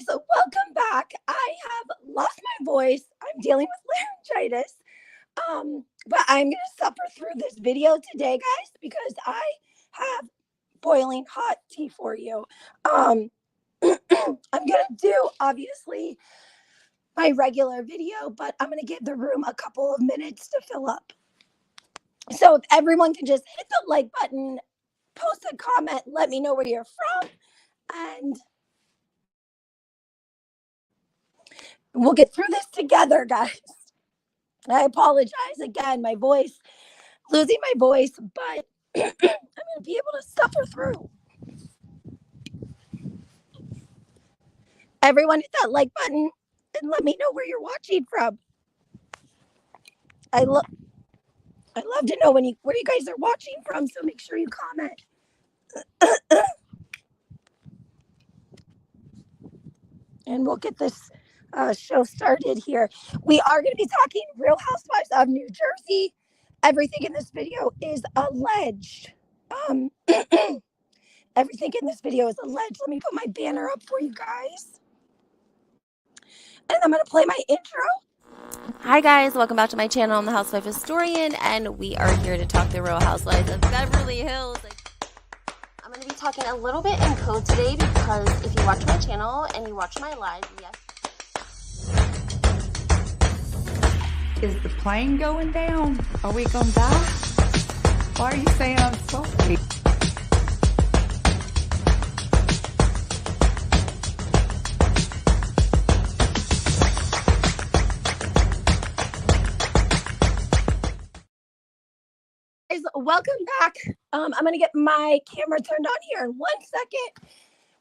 welcome back. I have lost my voice. I'm dealing with laryngitis. But I'm going to suffer through this video today, guys, because I have boiling hot tea for you. I'm going to do, obviously, my regular video, but I'm going to give the room a couple of minutes to fill up. So if everyone can just hit the like button, post a comment, let me know where you're from, and we'll get through this together, guys. I apologize again, losing my voice, but I'm going to be able to suffer through. Everyone hit that like button and let me know where you're watching from. I love to know where you guys are watching from, so make sure you comment. And we'll get this show started here. We are going to be talking Real Housewives of New Jersey. Everything in this video is alleged. Everything in this video is alleged. Let me put my banner up for you guys. And I'm going to play my intro. Hi guys, welcome back to my channel. I'm the Housewife Historian, and we are here to talk the Real Housewives of Beverly Hills. I'm going to be talking a little bit in code today because if you watch my channel and you watch my live, yes. Is the plane going down? Are we going to die? Why are you saying I'm sorry? Welcome back. I'm going to get my camera turned on here in 1 second.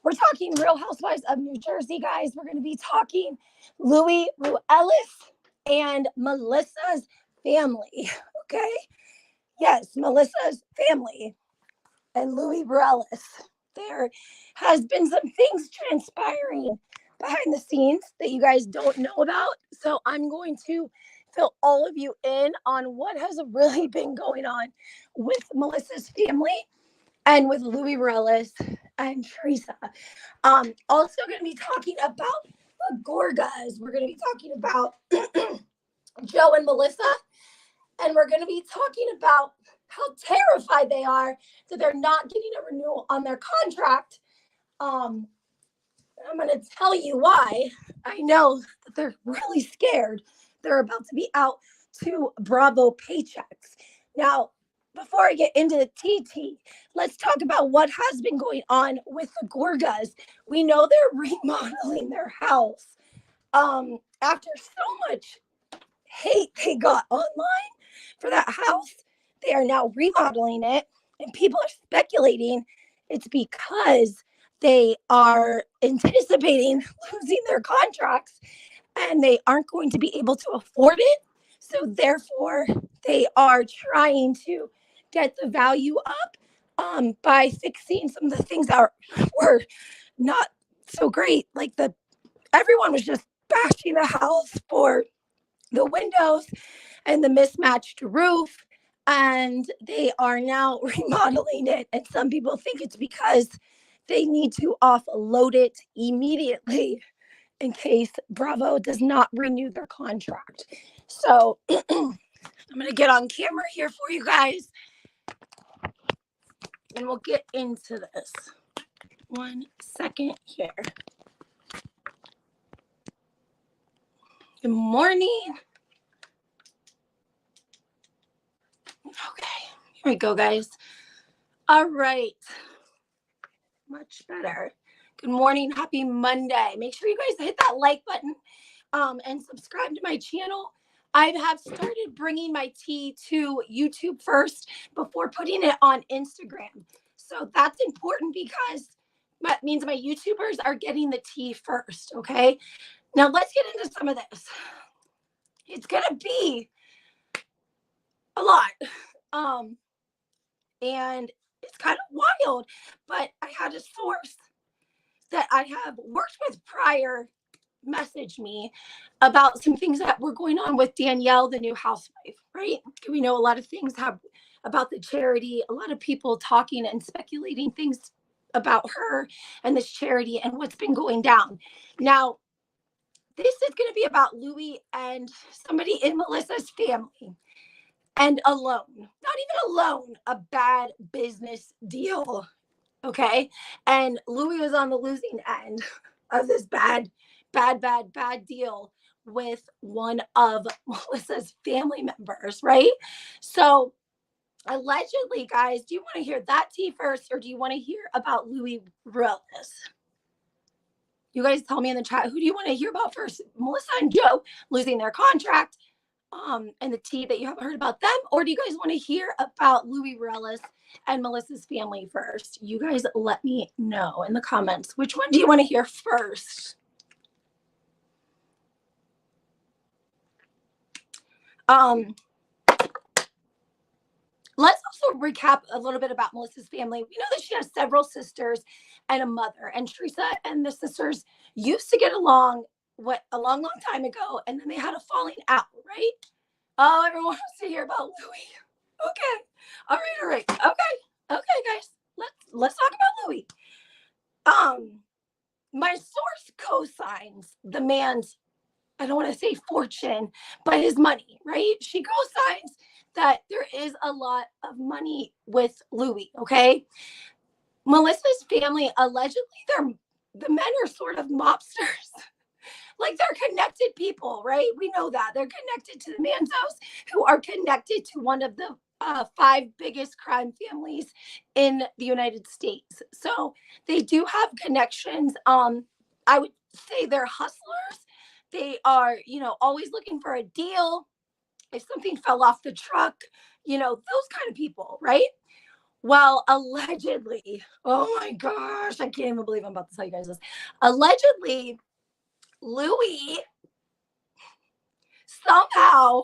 We're talking Real Housewives of New Jersey, guys. We're going to be talking Louis Ruelas and Melissa's family. Okay? Yes, Melissa's family and Louis Ruelas. There has been some things transpiring behind the scenes that you guys don't know about. So I'm going to fill all of you in on what has really been going on with Melissa's family and with Louis Ruelas and Teresa. Also going to be talking about the Gorgas. We're going to be talking about Joe and Melissa, and we're going to be talking about how terrified they are that they're not getting a renewal on their contract. I'm going to tell you why. I know that they're really scared. They're about to be out 2 Bravo paychecks. Now, before I get into the TT, let's talk about what has been going on with the Gorgas. We know they're remodeling their house. After so much hate they got online for that house, they are now remodeling it, and people are speculating it's because they are anticipating losing their contracts and they aren't going to be able to afford it. So therefore, they are trying to get the value up by fixing some of the things that were not so great. Like everyone was just bashing the house for the windows and the mismatched roof. And they are now remodeling it. And some people think it's because they need to offload it immediately in case Bravo does not renew their contract. So I'm going to get on camera here for you guys, and we'll get into this. 1 second here. Good morning. Okay, here we go, guys. All right. Much better. Good morning. Happy Monday. Make sure you guys hit that like button and subscribe to my channel. I have started bringing my tea to YouTube first before putting it on Instagram. So that's important because that means my YouTubers are getting the tea first, okay? Now let's get into some of this. It's going to be a lot. And it's kind of wild, but I had a source that I have worked with prior message me about some things that were going on with Danielle, the new housewife, right? We know a lot of things about the charity, a lot of people talking and speculating things about her and this charity and what's been going down. Now, this is going to be about Louis and somebody in Melissa's family and a loan, not even a loan, a bad business deal. Okay. And Louis was on the losing end of this bad deal with one of Melissa's family members, right? So allegedly, guys, do you want to hear that tea first, or do you want to hear about Louis Relis? You guys tell me in the chat, who do you want to hear about first? Melissa and Joe losing their contract, and the tea that you haven't heard about them, or do you guys want to hear about Louis Relis and Melissa's family first? You guys let me know in the comments. Which one do you want to hear first? Let's also recap a little bit about Melissa's family. We know that she has several sisters and a mother, and Teresa and the sisters used to get along a long time ago, and then they had a falling out, right? Oh, everyone wants to hear about Louis. Okay. All right. Okay, guys. Let's talk about Louis. My source co-signs the man's, I don't want to say fortune, but his money, right? She co-signs that there is a lot of money with Louis, okay? Melissa's family, allegedly, the men are sort of mobsters. Like, they're connected people, right? We know that. They're connected to the Manzos, who are connected to one of the 5 biggest crime families in the United States. So they do have connections. I would say they're hustlers. They are, always looking for a deal. If something fell off the truck, those kind of people, right? Well, allegedly, oh my gosh, I can't even believe I'm about to tell you guys this. Allegedly, Louis somehow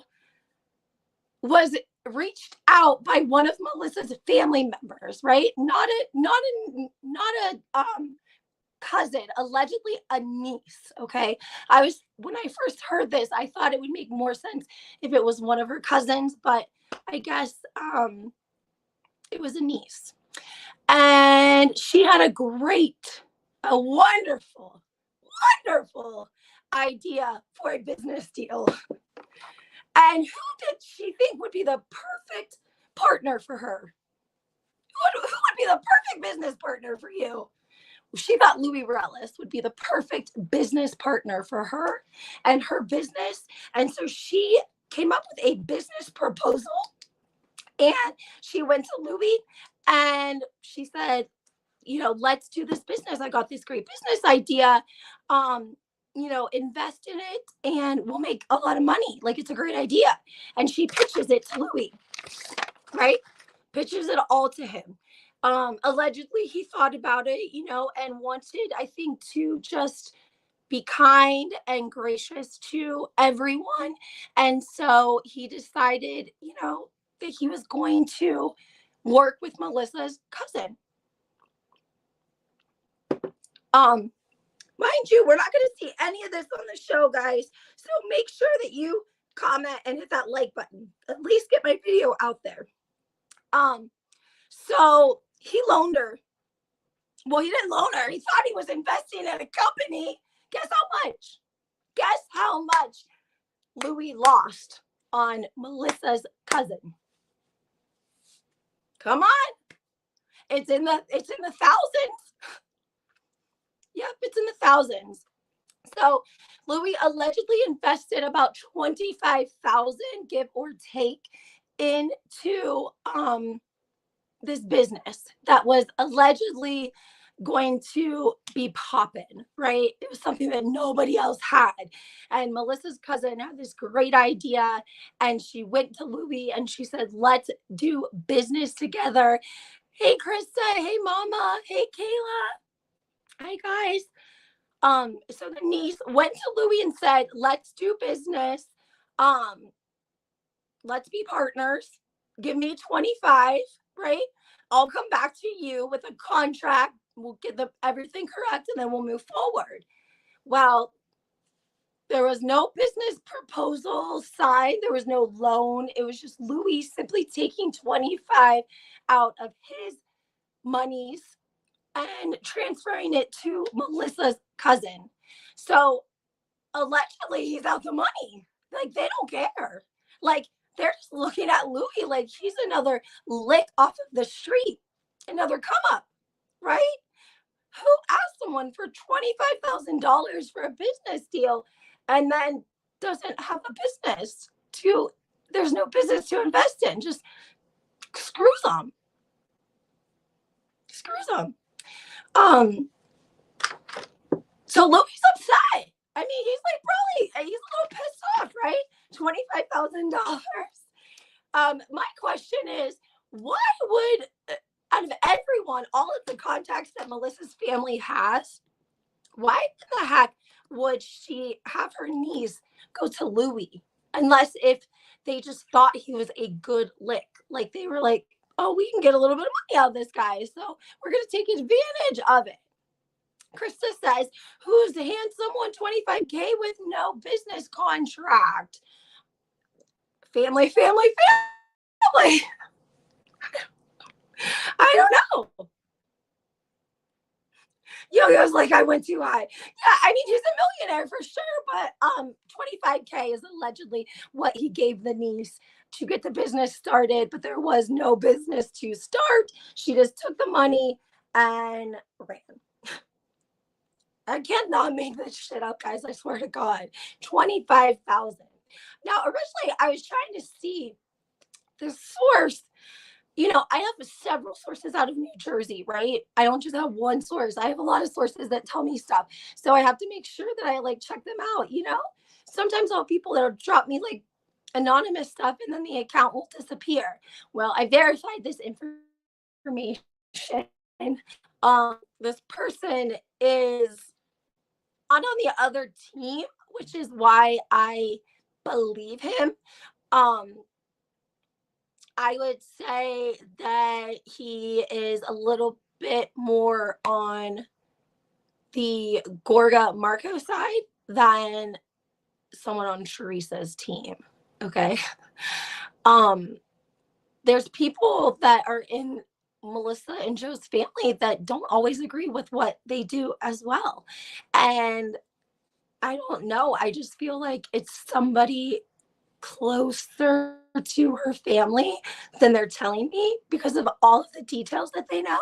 was reached out by one of Melissa's family members, right? Not a cousin, allegedly a niece. Okay. When I first heard this, I thought it would make more sense if it was one of her cousins, but I guess it was a niece. And she had a wonderful idea for a business deal. And who did she think would be the perfect partner for her? Who would be the perfect business partner for you? She thought Louis Relis would be the perfect business partner for her and her business. And so she came up with a business proposal, and she went to Louis and she said, let's do this business. I got this great business idea. Invest in it and we'll make a lot of money. Like, it's a great idea. And she pitches it to Louis, right? Pitches it all to him. Allegedly, he thought about it, and wanted, I think, to just be kind and gracious to everyone. And so he decided, that he was going to work with Melissa's cousin. Mind you, we're not going to see any of this on the show, guys. So make sure that you comment and hit that like button. At least get my video out there. So he loaned her. Well, he didn't loan her. He thought he was investing in a company. Guess how much? Guess how much Louis lost on Melissa's cousin? Come on. It's in the thousands. Yep, it's in the thousands. So Louis allegedly invested about $25,000, give or take, into this business that was allegedly going to be popping, right? It was something that nobody else had. And Melissa's cousin had this great idea, and she went to Louis and she said, let's do business together. Hey, Krista. Hey, Mama. Hey, Kayla. Hi, guys. So the niece went to Louis and said, let's do business. Let's be partners. Give me 25, right? I'll come back to you with a contract. We'll get everything correct, and then we'll move forward. Well, there was no business proposal signed. There was no loan. It was just Louis simply taking 25 out of his monies and transferring it to Melissa's cousin. So allegedly he's out the money. Like, they don't care. Like, they're just looking at Louis like he's another lick off of the street, another come up, right? Who asked someone for $25,000 for a business deal and then doesn't have a business to, there's no business to invest in? Just screws them. Screws them. So Louis upset. I mean, he's like, probably, he's a little pissed off, right? $25,000. My question is, why would, out of everyone, all of the contacts that Melissa's family has, why in the heck would she have her niece go to Louis? Unless if they just thought he was a good lick. Like, they were like, oh, we can get a little bit of money out of this guy, so we're going to take advantage of it. Krista says, who's hands someone $25K with no business contract? Family. I don't know. Yo-Yo's like, I went too high. Yeah, I mean, he's a millionaire for sure, but 25K is allegedly what he gave the niece to get the business started, but there was no business to start. She just took the money and ran. I cannot make this shit up, guys. I swear to God. 25,000. Now, originally, I was trying to see the source. You know, I have several sources out of New Jersey, right? I don't just have one source. I have a lot of sources that tell me stuff. So I have to make sure that I like check them out, you know? Sometimes I'll have people that'll drop me like anonymous stuff and then the account will disappear. Well, I verified this information. This person is on the other team, which is why I believe him. I would say that he is a little bit more on the Gorga Marco side than someone on Teresa's team. Okay. There's people that are in Melissa and Joe's family that don't always agree with what they do as well. And I don't know. I just feel like it's somebody closer to her family than they're telling me because of all of the details that they know.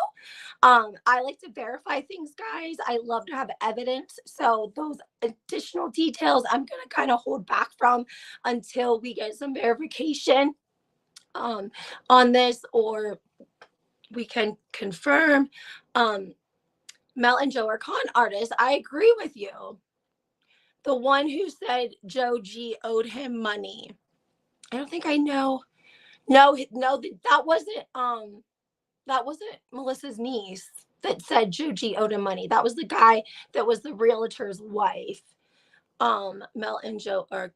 I like to verify things, guys. I love to have evidence. So those additional details I'm going to kind of hold back from until we get some verification on this, or we can confirm. Mel and Joe are con artists. I agree with you. The one who said Joe G owed him money. I don't think I know. No, that wasn't Melissa's niece that said Joe G owed him money. That was the guy that was the realtor's wife. Mel and Joe are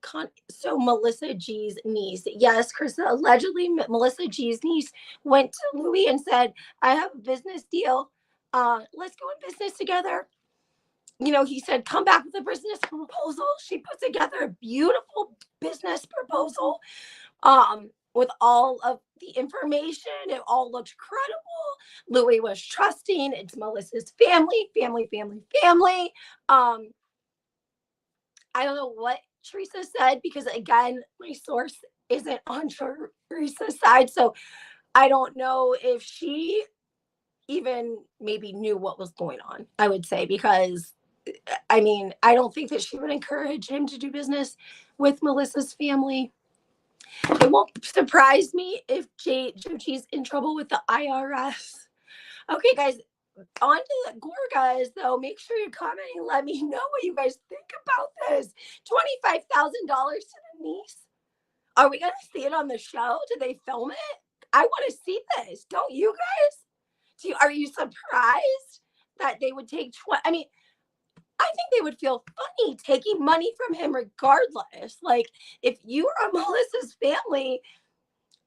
so Melissa G's niece. Yes, Krista, allegedly Melissa G's niece went to Louis and said, I have a business deal. Let's go in business together. You know, he said, come back with a business proposal. She put together a beautiful business proposal with all of the information. It all looked credible. Louis was trusting. It's Melissa's family. I don't know what Teresa said because, again, my source isn't on Teresa's side. So I don't know if she even maybe knew what was going on, I would say, because I mean, I don't think that she would encourage him to do business with Melissa's family. It won't surprise me if Joji's in trouble with the IRS. Okay, guys, on to the Gorgas, though. Make sure you're commenting. Let me know what you guys think about this. $25,000 to the niece. Are we going to see it on the show? Do they film it? I want to see this. Don't you guys? Are you surprised that they would take I mean, I think they would feel funny taking money from him regardless. Like, if you are Melissa's family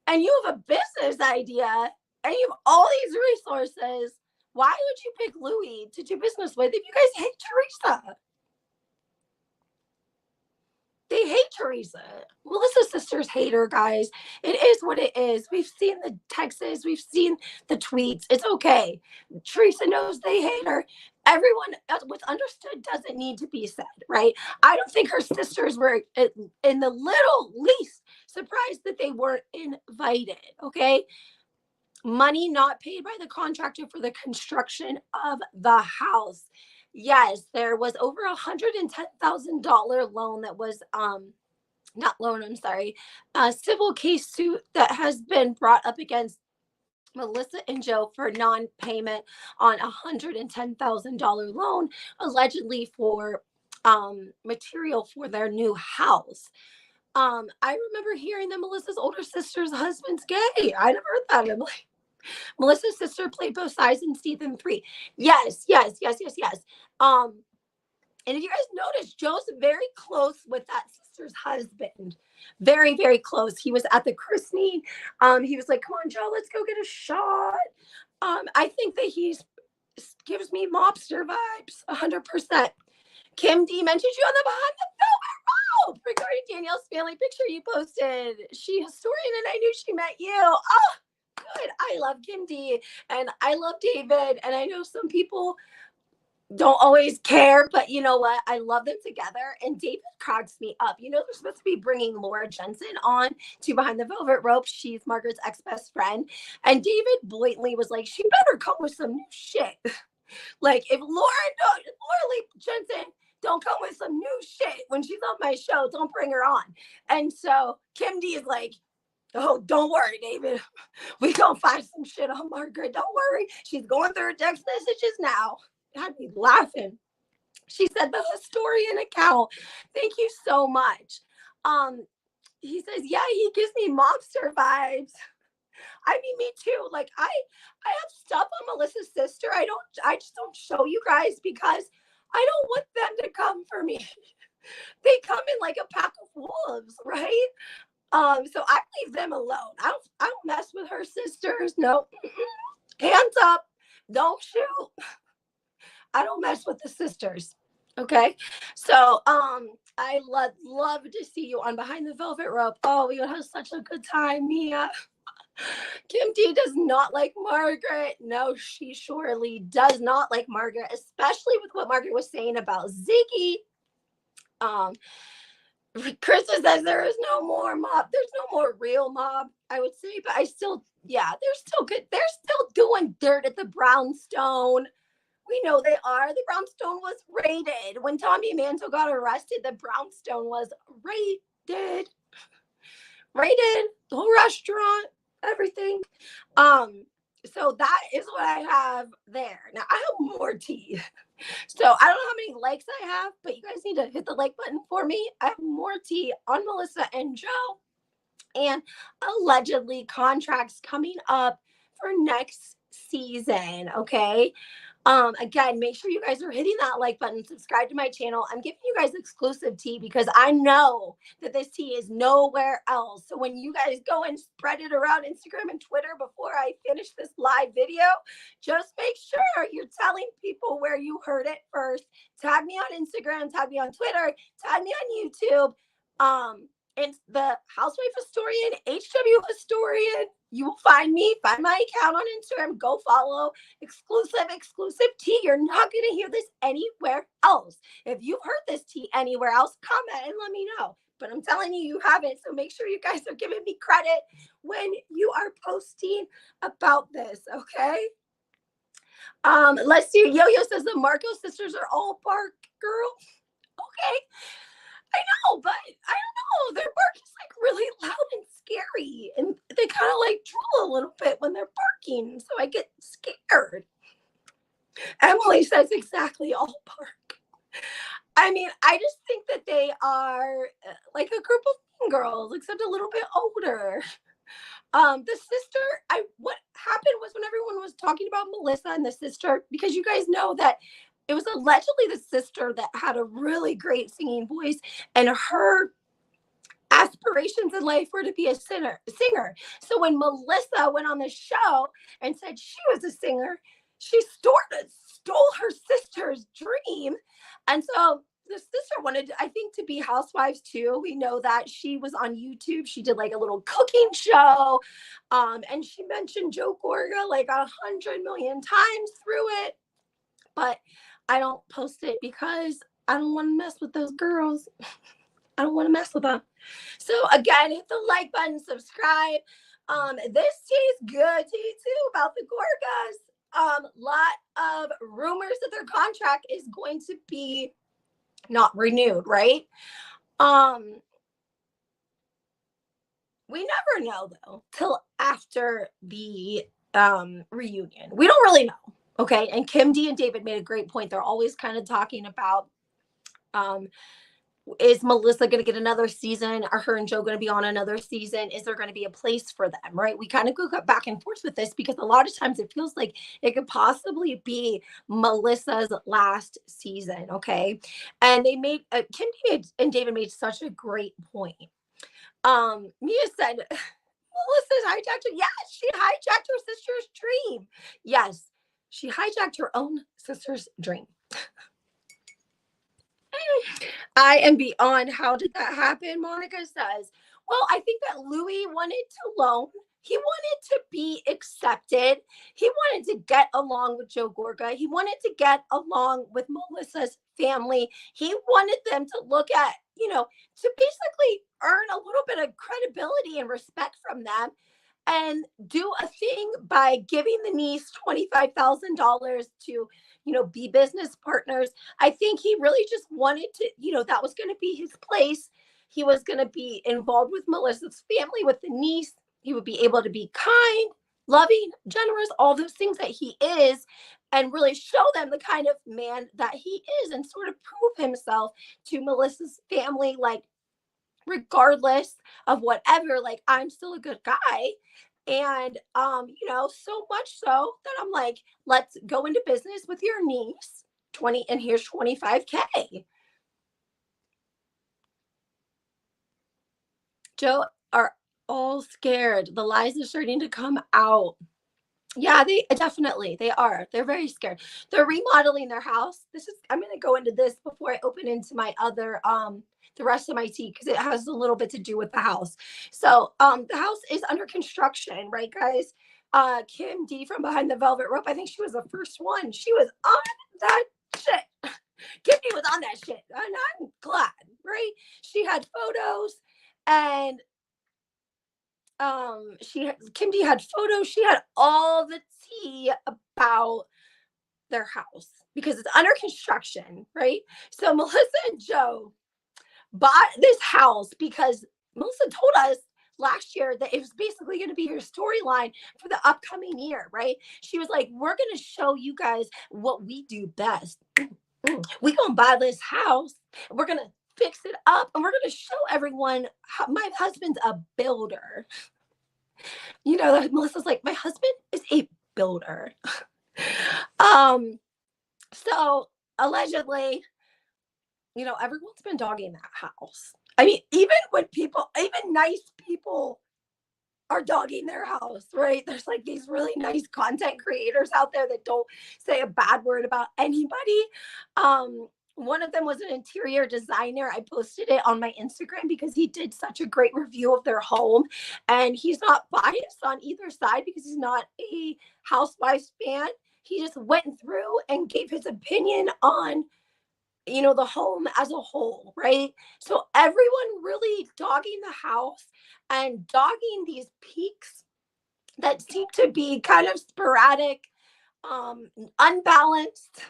and you have a business idea and you have all these resources, why would you pick Louis to do business with if you guys hate Teresa? They hate Teresa. Melissa's sisters hate her, guys. It is what it is. We've seen the texts, we've seen the tweets. It's okay. Teresa knows they hate her. Everyone, what's understood doesn't need to be said, right? I don't think her sisters were in the little least surprised that they weren't invited, okay? Money not paid by the contractor for the construction of the house. Yes, there was over $110,000 loan that was not loan, I'm sorry, a civil case suit that has been brought up against Melissa and Joe for non-payment on $110,000 loan, allegedly for material for their new house. I remember hearing that Melissa's older sister's husband's gay. I never heard that. I'm like, Melissa's sister played both sides in season 3. Yes. And if you guys notice, Joe's very close with that sister's husband. Very, very close. He was at the christening. He was like, come on, Joe, let's go get a shot. I think that gives me mobster vibes, 100%. Kim D mentioned you on the behind the film regarding Danielle's family picture you posted. She historian and I knew she met you. Oh, good. I love Kim D and I love David. And I know some people don't always care, but you know what? I love them together. And David cracks me up. You know, they're supposed to be bringing Laura Jensen on to Behind the Velvet Rope. She's Margaret's ex-best friend. And David blatantly was like, she better come with some new shit. Like, if Laura Lee Jensen don't come with some new shit when she's on my show, don't bring her on. And so Kim D is like, oh, don't worry, David. We gonna find some shit on Margaret. Don't worry. She's going through her text messages now. Had me laughing. She said the historian account. Thank you so much. He says, yeah, he gives me mobster vibes. I mean, me too. Like I have stuff on Melissa's sister. I just don't show you guys because I don't want them to come for me. They come in like a pack of wolves, right? So I leave them alone. I don't mess with her sisters. No. Hands up. Don't shoot. I don't mess with the sisters. Okay. So I love to see you on Behind the Velvet Rope. Oh, we would have such a good time, Mia. Kim D does not like Margaret. No, she surely does not like Margaret, especially with what Margaret was saying about Ziggy. Krista says there is no more mob. There's no more real mob, I would say, but they're still good. They're still doing dirt at the brownstone. We know they are. The brownstone was raided. When Tommy Mantle got arrested, the brownstone was raided. Raided, the whole restaurant, everything. So that is what I have there. Now I have more tea. So I don't know how many likes I have, but you guys need to hit the like button for me. I have more tea on Melissa and Joe, and allegedly contracts coming up for next season. Okay. Again, make sure you guys are hitting that like button, subscribe to my channel. I'm giving you guys exclusive tea because I know that this tea is nowhere else. So when you guys go and spread it around Instagram and Twitter before I finish this live video, just make sure you're telling people where you heard it first. Tag me on Instagram, tag me on Twitter, tag me on YouTube. It's the Housewife Historian, HW Historian. You will find me, find my account on Instagram, go follow. Exclusive tea. You're not going to hear this anywhere else. If you've heard this tea anywhere else, comment and let me know. But I'm telling you, you haven't. So make sure you guys are giving me credit when you are posting about this, okay? Let's see. Yo-Yo says the Marcos sisters are all bark girls. Okay. I know, but I don't know. Their bark is like really loud and scary. And they kind of like drool a little bit when they're barking. So I get scared. Emily says exactly, all bark. I mean, I just think that they are like a group of mean girls, except a little bit older. The sister, what happened was when everyone was talking about Melissa and the sister, because you guys know that it was allegedly the sister that had a really great singing voice, and her aspirations in life were to be a singer. So when Melissa went on the show and said she was a singer, she stole her sister's dream. And so the sister wanted, I think, to be housewives too. We know that she was on YouTube. She did like a little cooking show. And she mentioned Joe Gorga like 100 million times through it. But I don't post it because I don't want to mess with those girls. I don't want to mess with them. So again, hit the like button, subscribe. This tastes good to you too about the Gorgas. Lot of rumors that their contract is going to be not renewed, right? We never know though till after the reunion. We don't really know. Okay. And Kim D and David made a great point. They're always kind of talking about is Melissa going to get another season? Are her and Joe going to be on another season? Is there going to be a place for them? Right? We kind of go back and forth with this because a lot of times it feels like it could possibly be Melissa's last season. Okay. And they made Kim and David made such a great point. Mia said, Melissa's hijacked her. Yes, she hijacked her sister's dream. Yes, she hijacked her own sister's dream. I am beyond. How did that happen? Monica says, well, I think that Louis wanted to loan. He wanted to be accepted. He wanted to get along with Joe Gorga. He wanted to get along with Melissa's family. He wanted them to look at, to basically earn a little bit of credibility and respect from them and do a thing by giving the niece $25,000 to, be business partners. I think he really just wanted to, that was going to be his place. He was going to be involved with Melissa's family, with the niece. He would be able to be kind, loving, generous, all those things that he is, and really show them the kind of man that he is and sort of prove himself to Melissa's family, like, regardless of whatever, like, I'm still a good guy. And, so much so that I'm like, let's go into business with your niece, and here's 25K. Joe are all scared. The lies are starting to come out. Yeah, they are. They're very scared. They're remodeling their house. I'm going to go into this before I open into my other, the rest of my tea, because it has a little bit to do with the house. So, the house is under construction, right, guys? Kim D from Behind the Velvet Rope, I think she was the first one. She was on that shit. Kim D was on that shit, and I'm glad, right? She had photos, and Kim D had photos. She had all the tea about their house because it's under construction, right? So Melissa and Joe bought this house because Melissa told us last year that it was basically going to be her storyline for the upcoming year, right? She was like, we're going to show you guys what we do best. We're going to buy this house. We're going to fix it up, and we're going to show everyone how my husband's a builder. Melissa's like, my husband is a builder. So allegedly, everyone's been dogging that house. I mean, even nice people are dogging their house, right? There's like these really nice content creators out there that don't say a bad word about anybody. One of them was an interior designer. I posted it on my Instagram because he did such a great review of their home, and he's not biased on either side because he's not a Housewives fan. He just went through and gave his opinion on, the home as a whole, right? So everyone really dogging the house and dogging these peaks that seem to be kind of sporadic, unbalanced.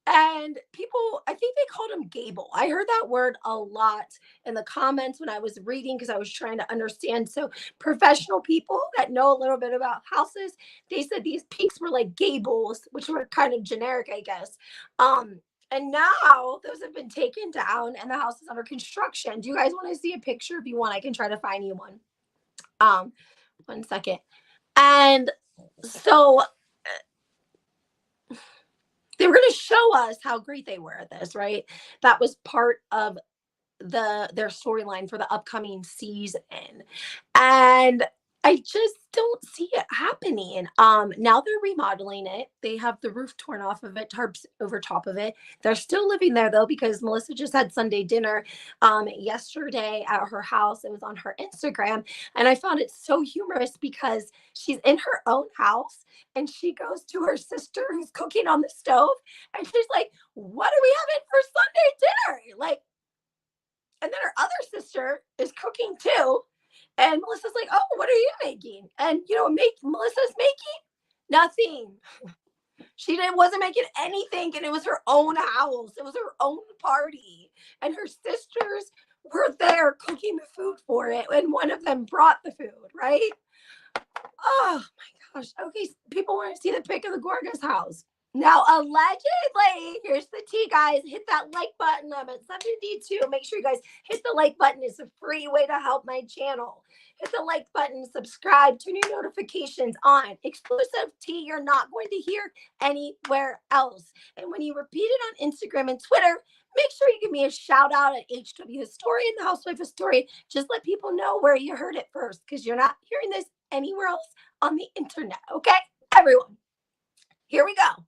And people, I think they called him Gable. I heard that word a lot in the comments when I was reading because I was trying to understand. So professional people that know a little bit about houses, they said these peaks were like gables, which were kind of generic, I guess. And now those have been taken down and the house is under construction. Do you guys want to see a picture? If you want, I can try to find you one. 1 second. And so they were going to show us how great they were at this, right? That was part of their storyline for the upcoming season. And I just don't see it happening. Now they're remodeling it. They have the roof torn off of it, tarps over top of it. They're still living there though, because Melissa just had Sunday dinner yesterday at her house. It was on her Instagram. And I found it so humorous because she's in her own house and she goes to her sister who's cooking on the stove and she's like, "What are we having for Sunday dinner?" Like, and then her other sister is cooking too. And Melissa's like, "Oh, what are you making?" And you know what Melissa's making? Nothing. Wasn't making anything, and it was her own house. It was her own party. And her sisters were there cooking the food for it. And one of them brought the food, right? Oh my gosh. Okay, people want to see the pic of the Gorga's house. Now, allegedly, here's the tea, guys. Hit that like button. I'm at 72. Make sure you guys hit the like button. It's a free way to help my channel. Hit the like button, subscribe, turn your notifications on. Exclusive tea you're not going to hear anywhere else. And when you repeat it on Instagram and Twitter, make sure you give me a shout out at HW Historian, the Housewife Historian. Just let people know where you heard it first, because you're not hearing this anywhere else on the internet. Okay, everyone, here we go.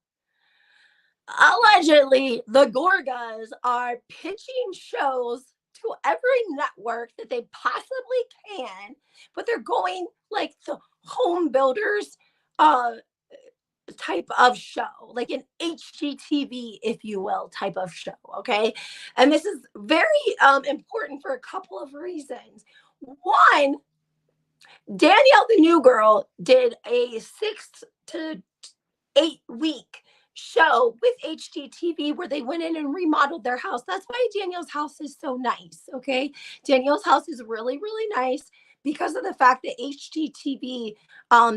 Allegedly, the Gorgas are pitching shows to every network that they possibly can, but they're going like the home builders type of show, like an HGTV, if you will, type of show. Okay. And this is very important for a couple of reasons. One, Danielle, the new girl, did a 6 to 8 week show with HGTV where they went in and remodeled their house. That's why Danielle's house is so nice. Okay. Danielle's house is really, really nice because of the fact that HGTV,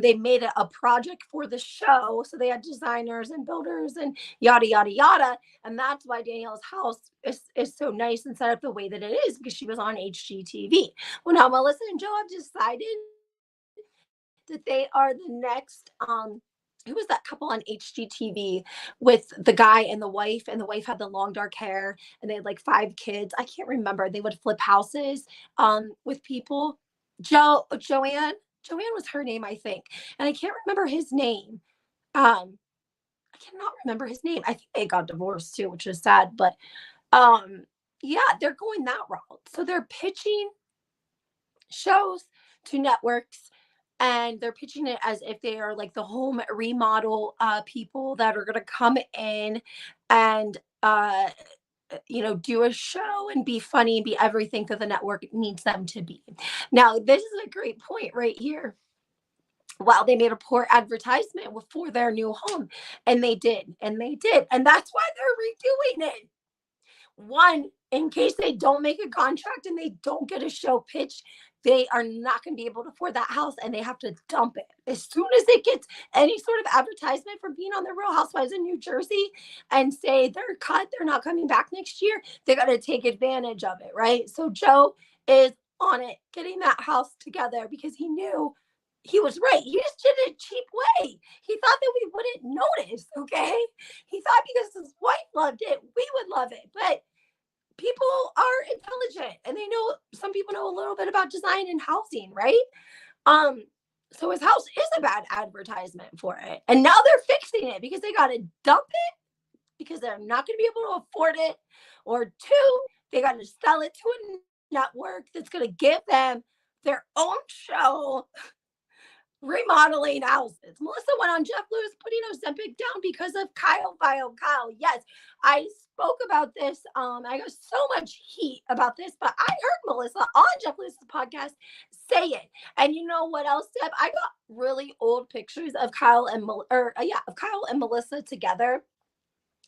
they made it a project for the show. So they had designers and builders and yada, yada, yada. And that's why Danielle's house is so nice and set up the way that it is, because she was on HGTV. Well, now Melissa and Joe have decided that they are the next who was that couple on HGTV with the guy and the wife had the long dark hair and they had like 5 kids. I can't remember. They would flip houses with people. Joanne was her name, I think. And I can't remember his name. I cannot remember his name. I think they got divorced too, which is sad, but yeah, they're going that route. So they're pitching shows to networks, and they're pitching it as if they are like the home remodel people that are going to come in and do a show and be funny and be everything that the network needs them to be. Now, this is a great point right here. Wow, they made a poor advertisement for their new home, and they did, and that's why they're redoing it. One, in case they don't make a contract and they don't get a show pitch, they are not going to be able to afford that house, and they have to dump it. As soon as it gets any sort of advertisement from being on the Real Housewives in New Jersey and say they're cut, they're not coming back next year, they got to take advantage of it, right? So Joe is on it, getting that house together, because he knew he was right. He just did it a cheap way. He thought that we wouldn't notice, okay? He thought because his wife loved it, we would love it. But people are intelligent, and they know, some people know a little bit about design and housing, right? So his house is a bad advertisement for it. And now they're fixing it because they got to dump it because they're not going to be able to afford it. Or 2, they got to sell it to a network that's going to give them their own show remodeling houses. Melissa went on Jeff Lewis putting Ozempic down because of Kyle. Yes, I spoke about this. I got so much heat about this, but I heard Melissa on Jeff Lewis's podcast say it. And you know what else, Deb? I got really old pictures of Kyle and Melissa together,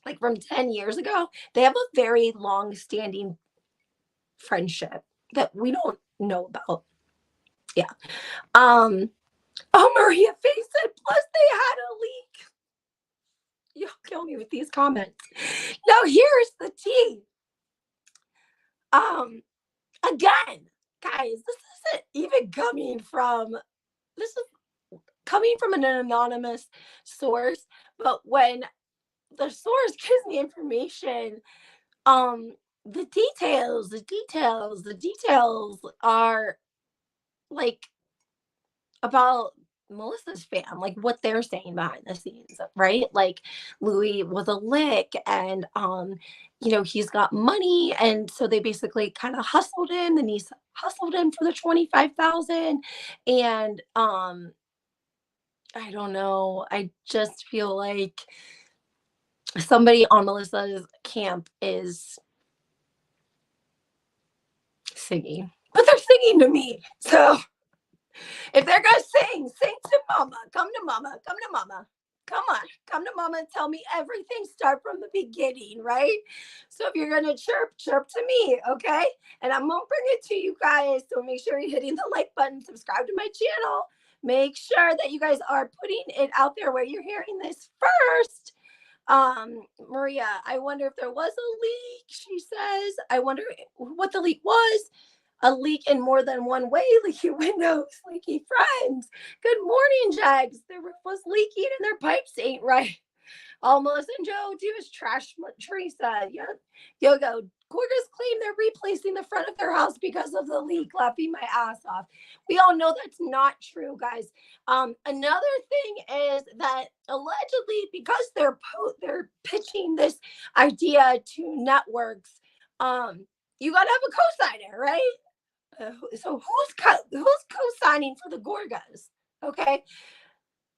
like from 10 years ago. They have a very long-standing friendship that we don't know about. Yeah. Oh, Maria Faye said, plus they had a leak. You'll kill me with these comments. Now here's the tea. Again, guys, this isn't even coming from an anonymous source, but when the source gives me information, the details are like about Melissa's fam, like what they're saying behind the scenes, right? Like Louis was a lick and he's got money, and so they basically kind of hustled him. The niece hustled him for the 25,000. And I don't know. I just feel like somebody on Melissa's camp is singing, but they're singing to me. So if they're gonna sing to mama. Come to mama. Come to mama. Come on, come to mama and tell me everything. Start from the beginning, right? So if you're gonna chirp, chirp to me, okay? And I'm gonna bring it to you guys. So make sure you're hitting the like button, subscribe to my channel. Make sure that you guys are putting it out there where you're hearing this first. Maria, I wonder if there was a leak. She says, I wonder what the leak was. A leak in more than one way, leaky windows, leaky friends. Good morning, Jags. Their roof was leaking and their pipes ain't right. All Melissa and Joe do is trash Teresa. Yeah. Yogo. Gorgas claim they're replacing the front of their house because of the leak, laughing my ass off. We all know that's not true, guys. Another thing is that allegedly, because they're pitching this idea to networks, you gotta have a co-signer, right? So who's co-signing for the Gorgas? Okay,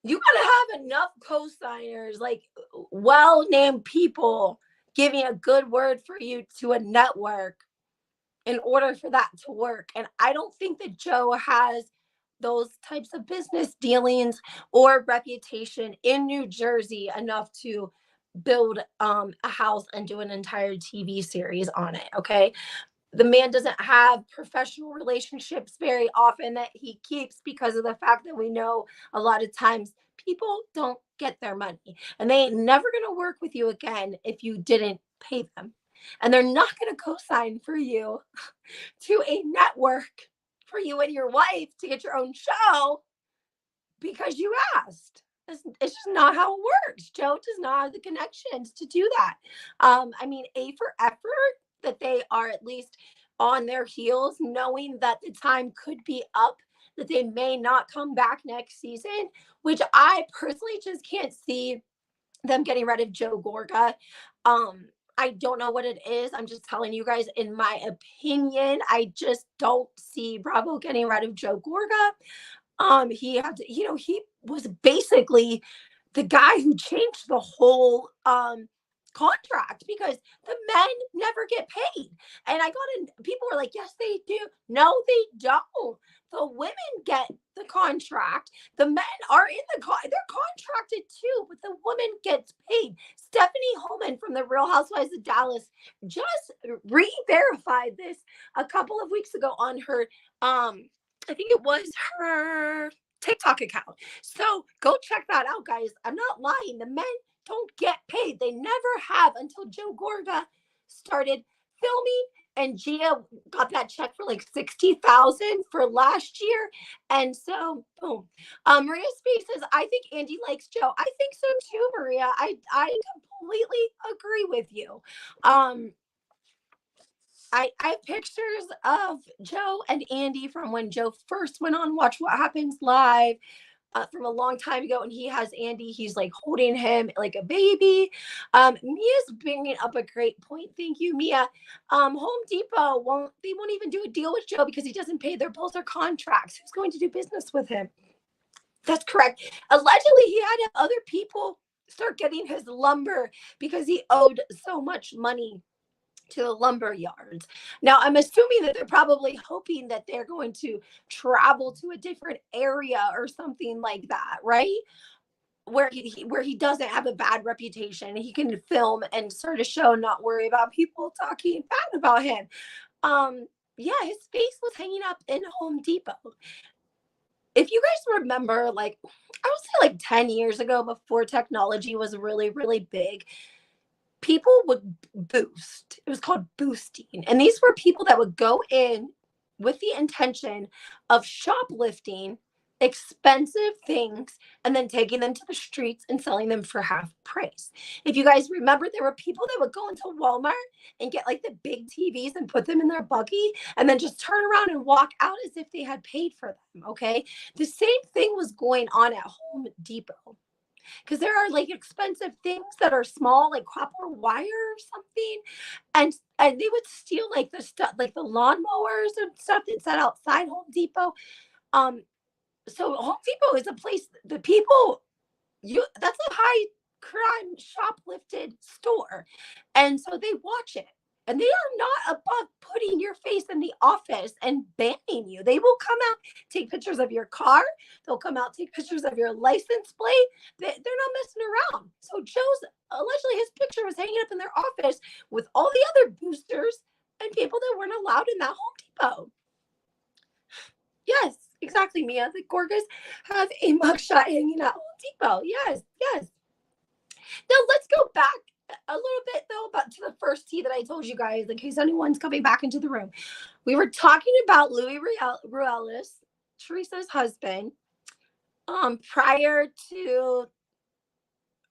you gotta have enough co-signers, like well-named people giving a good word for you to a network in order for that to work. And I don't think that Joe has those types of business dealings or reputation in New Jersey enough to build a house and do an entire TV series on it. Okay, the man doesn't have professional relationships very often that he keeps, because of the fact that we know a lot of times people don't get their money, and they ain't never going to work with you again if you didn't pay them. And they're not going to co-sign for you to a network for you and your wife to get your own show because you asked. It's just not how it works. Joe does not have the connections to do that. I mean, A for effort, that they are at least on their heels, knowing that the time could be up, that they may not come back next season, which I personally just can't see them getting rid of Joe Gorga. I don't know what it is. I'm just telling you guys, in my opinion, I just don't see Bravo getting rid of Joe Gorga. He had to, he was basically the guy who changed the whole contract, because the men never get paid. And people were like, yes, they do. No, they don't. The women get the contract. The men are they're contracted too, but the woman gets paid. Stephanie Holman from the Real Housewives of Dallas just re-verified this a couple of weeks ago on her I think it was her TikTok account. So go check that out, guys. I'm not lying. The men don't get paid. They never have until Joe Gorga started filming, and Gia got that check for like 60,000 for last year. And so boom. Maria Space says, I think Andy likes Joe. I think so too, Maria. I completely agree with you. I have pictures of Joe and Andy from when Joe first went on Watch What Happens Live, from a long time ago, and he has Andy. He's like holding him like a baby. Mia's bringing up a great point. Thank you, Mia. Home Depot won't even do a deal with Joe because he doesn't pay their bills or contracts. Who's going to do business with him? That's correct. Allegedly, he had to have other people start getting his lumber because he owed so much money to the lumber yards. Now, I'm assuming that they're probably hoping that they're going to travel to a different area or something like that, right? Where he doesn't have a bad reputation. He can film and start a show, not worry about people talking bad about him. Yeah, his face was hanging up in Home Depot. If you guys remember, like, I would say like 10 years ago, before technology was really, really big, people would boost. It was called boosting. And these were people that would go in with the intention of shoplifting expensive things and then taking them to the streets and selling them for half price. If you guys remember, there were people that would go into Walmart and get like the big TVs and put them in their buggy and then just turn around and walk out as if they had paid for them. Okay. The same thing was going on at Home Depot, because there are like expensive things that are small, like copper wire or something, and they would steal like the stuff, like the lawnmowers and stuff that sat outside Home Depot. Um, so Home Depot is a place the people, that's a high crime shoplifted store. And so they watch it. And they are not above putting your face in the office and banning you. They will come out, take pictures of your car. They'll come out, take pictures of your license plate. They're not messing around. So Joe's, allegedly his picture was hanging up in their office with all the other boosters and people that weren't allowed in that Home Depot. Yes, exactly, Mia. The Gorgas have a mugshot hanging at Home Depot. Yes, yes. Now let's go back a little bit though, about to the first tea that I told you guys, in case anyone's coming back into the room. We were talking about Louis Ruelas, Teresa's husband, prior to,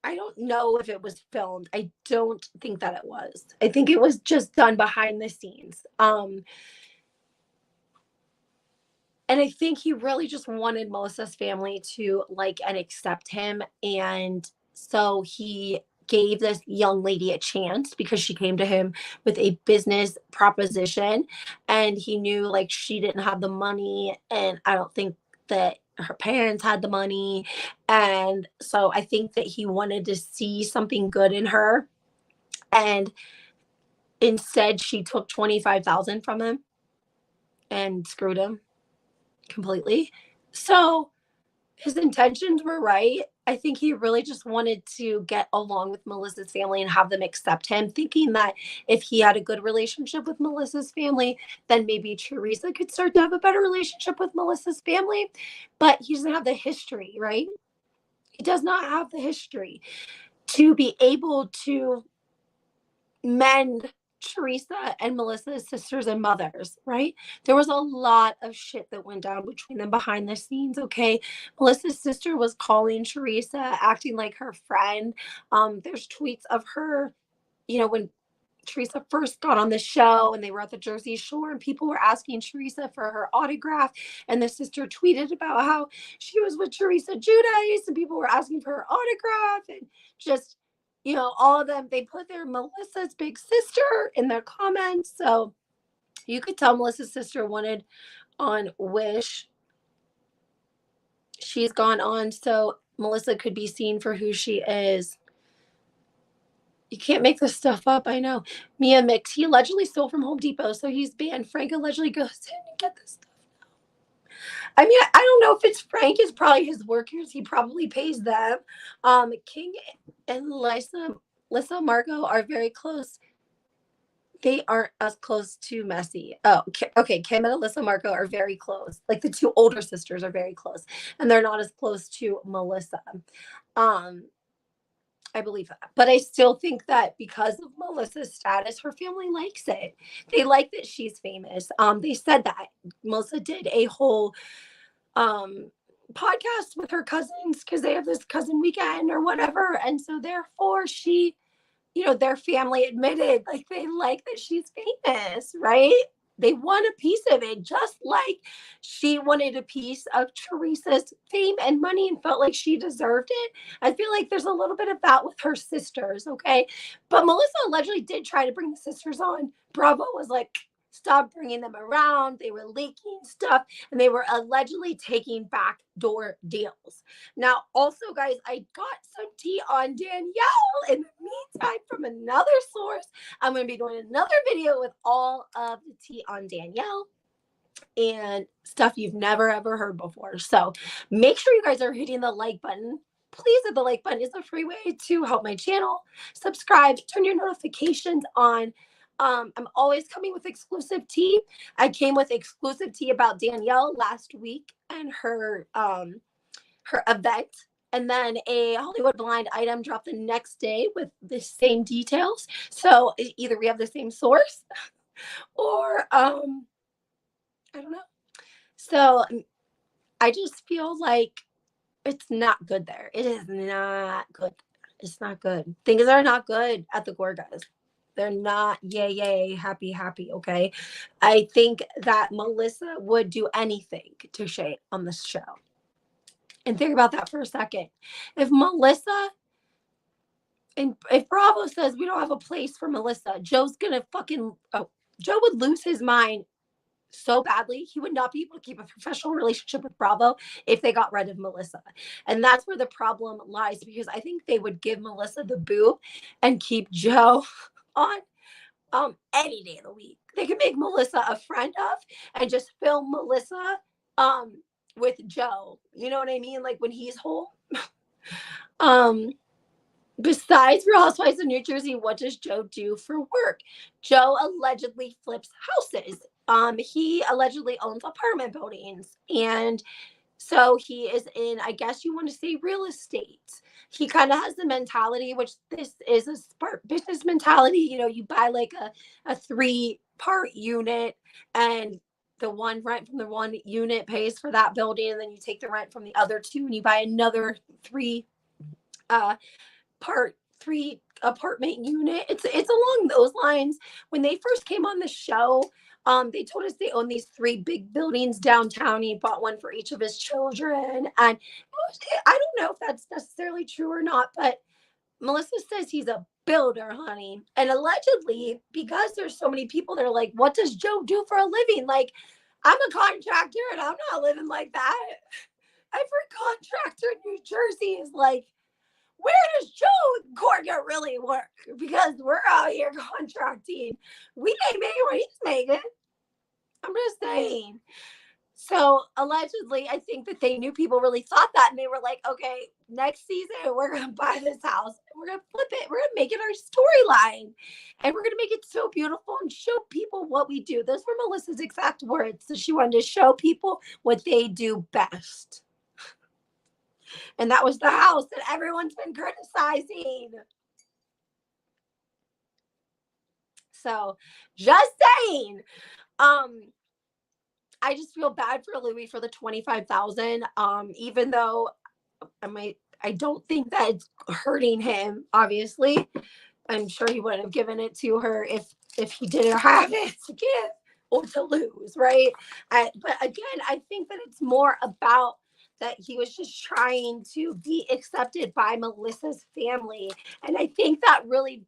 I don't know if it was filmed. I don't think that it was. I think it was just done behind the scenes. And I think he really just wanted Melissa's family to like and accept him. And so he gave this young lady a chance because she came to him with a business proposition. And he knew like she didn't have the money. And I don't think that her parents had the money. And so I think that he wanted to see something good in her. And instead, she took 25,000 from him and screwed him completely. So his intentions were right. I think he really just wanted to get along with Melissa's family and have them accept him, thinking that if he had a good relationship with Melissa's family, then maybe Teresa could start to have a better relationship with Melissa's family. But he doesn't have the history, right? He does not have the history to be able to mend Teresa and Melissa's sisters and mothers, right? There was a lot of shit that went down between them behind the scenes, okay? Melissa's sister was calling Teresa, acting like her friend. There's tweets of her, when Teresa first got on the show and they were at the Jersey Shore and people were asking Teresa for her autograph. And the sister tweeted about how she was with Teresa Giudice and people were asking for her autograph and just, all of them, they put their Melissa's big sister in their comments. So you could tell Melissa's sister wanted on Wish. She's gone on so Melissa could be seen for who she is. You can't make this stuff up. I know. Mia Mix, he allegedly stole from Home Depot, so he's banned. Frank allegedly goes in and get this stuff now. I mean, I don't know if it's Frank. It's probably his workers. He probably pays them. King and Lisa Margot are very close. They aren't as close to Messi. Oh, okay. Kim and Alyssa Marco are very close. Like the two older sisters are very close, and they're not as close to Melissa. I believe that. But I still think that because of Melissa's status, her family likes it. They like that she's famous. They said that Melissa did a whole podcast with her cousins because they have this cousin weekend or whatever. And so therefore she, their family admitted like they like that she's famous, right? They want a piece of it, just like she wanted a piece of Teresa's fame and money and felt like she deserved it. I feel like there's a little bit of that with her sisters, okay? But Melissa allegedly did try to bring the sisters on. Bravo was like, stop bringing them around. They were leaking stuff and they were allegedly taking backdoor deals. Now, also, guys, I got some tea on Danielle in the meantime from another source. I'm going to be doing another video with all of the tea on Danielle and stuff you've never ever heard before. So make sure you guys are hitting the like button. Please hit the like button. It's a free way to help my channel. Subscribe, turn your notifications on. I'm always coming with exclusive tea. I came with exclusive tea about Danielle last week and her event. And then a Hollywood Blind item dropped the next day with the same details. So either we have the same source or I don't know. So I just feel like it's not good there. It is not good. It's not good. Things are not good at the Gorgas. They're not yay, happy, okay? I think that Melissa would do anything to shade on this show. And think about that for a second. If Melissa and if Bravo says we don't have a place for Melissa, Joe's gonna Joe would lose his mind so badly. He would not be able to keep a professional relationship with Bravo if they got rid of Melissa. And that's where the problem lies, because I think they would give Melissa the boot and keep Joe on any day of the week. They could make Melissa a friend of and just film Melissa with Joe. You know what I mean? Like when he's home. Besides Real Housewives of New Jersey, what does Joe do for work? Joe allegedly flips houses. He allegedly owns apartment buildings. And so he is in, I guess you want to say, real estate. He kind of has the mentality, which this is a smart business mentality. You know, you buy like a 3-part unit, and the one rent from the one unit pays for that building. And then you take the rent from the other 2 and you buy another 3 apartment unit. It's along those lines. When they first came on the show, they told us they own these 3 big buildings downtown. He bought one for each of his children, and I don't know if that's necessarily true or not, but Melissa says he's a builder, honey. And allegedly, because there's so many people that are like, what does Joe do for a living? Like, I'm a contractor and I'm not living like that. Every contractor in New Jersey is like, where does Joe Gorga really work? Because we're out here contracting. We ain't making what he's making. I'm just saying. So allegedly, I think that they knew people really thought that, and they were like, okay, next season, we're going to buy this house. We're going to flip it. We're going to make it our storyline. And we're going to make it so beautiful and show people what we do. Those were Melissa's exact words. So she wanted to show people what they do best. And that was the house that everyone's been criticizing. So just saying, I just feel bad for Louis for the $25,000. Even though I don't think that it's hurting him. Obviously, I'm sure he wouldn't have given it to her if he didn't have it to give or to lose, right? But again, I think that it's more about that he was just trying to be accepted by Melissa's family. And I think that really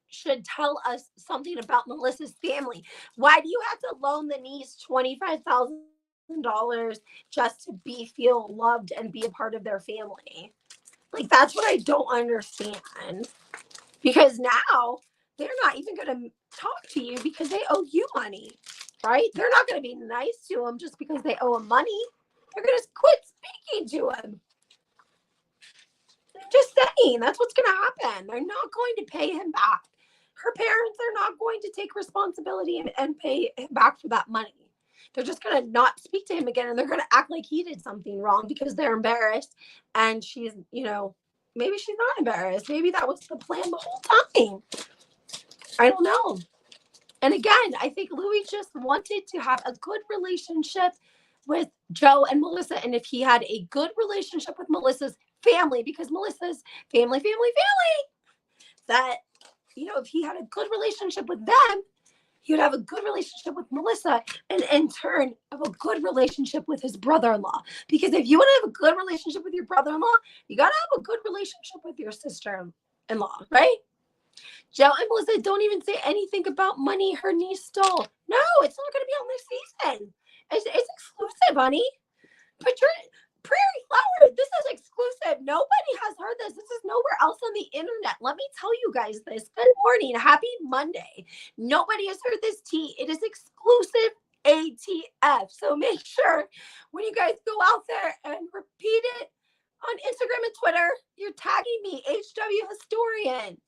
should tell us something about Melissa's family. Why do you have to loan the niece $25,000 just to feel loved and be a part of their family? Like, that's what I don't understand. Because now they're not even going to talk to you because they owe you money, right? They're not going to be nice to him just because they owe him money. They're going to quit speaking to him. I'm just saying, that's what's going to happen. They're not going to pay him back. Her parents are not going to take responsibility and pay him back for that money. They're just going to not speak to him again, and they're going to act like he did something wrong because they're embarrassed. And she's, maybe she's not embarrassed. Maybe that was the plan the whole time. I don't know. And again, I think Louis just wanted to have a good relationship with Joe and Melissa. And if he had a good relationship with Melissa's family, because Melissa's family, that, if he had a good relationship with them, he would have a good relationship with Melissa, and in turn have a good relationship with his brother-in-law. Because if you want to have a good relationship with your brother-in-law, you got to have a good relationship with your sister-in-law, right? Joe and Melissa don't even say anything about money her niece stole. No, it's not going to be on this season. It's exclusive, honey. But Prairie Flower, this is exclusive. Nobody has heard this. This is nowhere else on the internet. Let me tell you guys this. Good morning. Happy Monday. Nobody has heard this tea. It is exclusive ATF. So make sure when you guys go out there and repeat it on Instagram and Twitter, you're tagging me, HW Historian.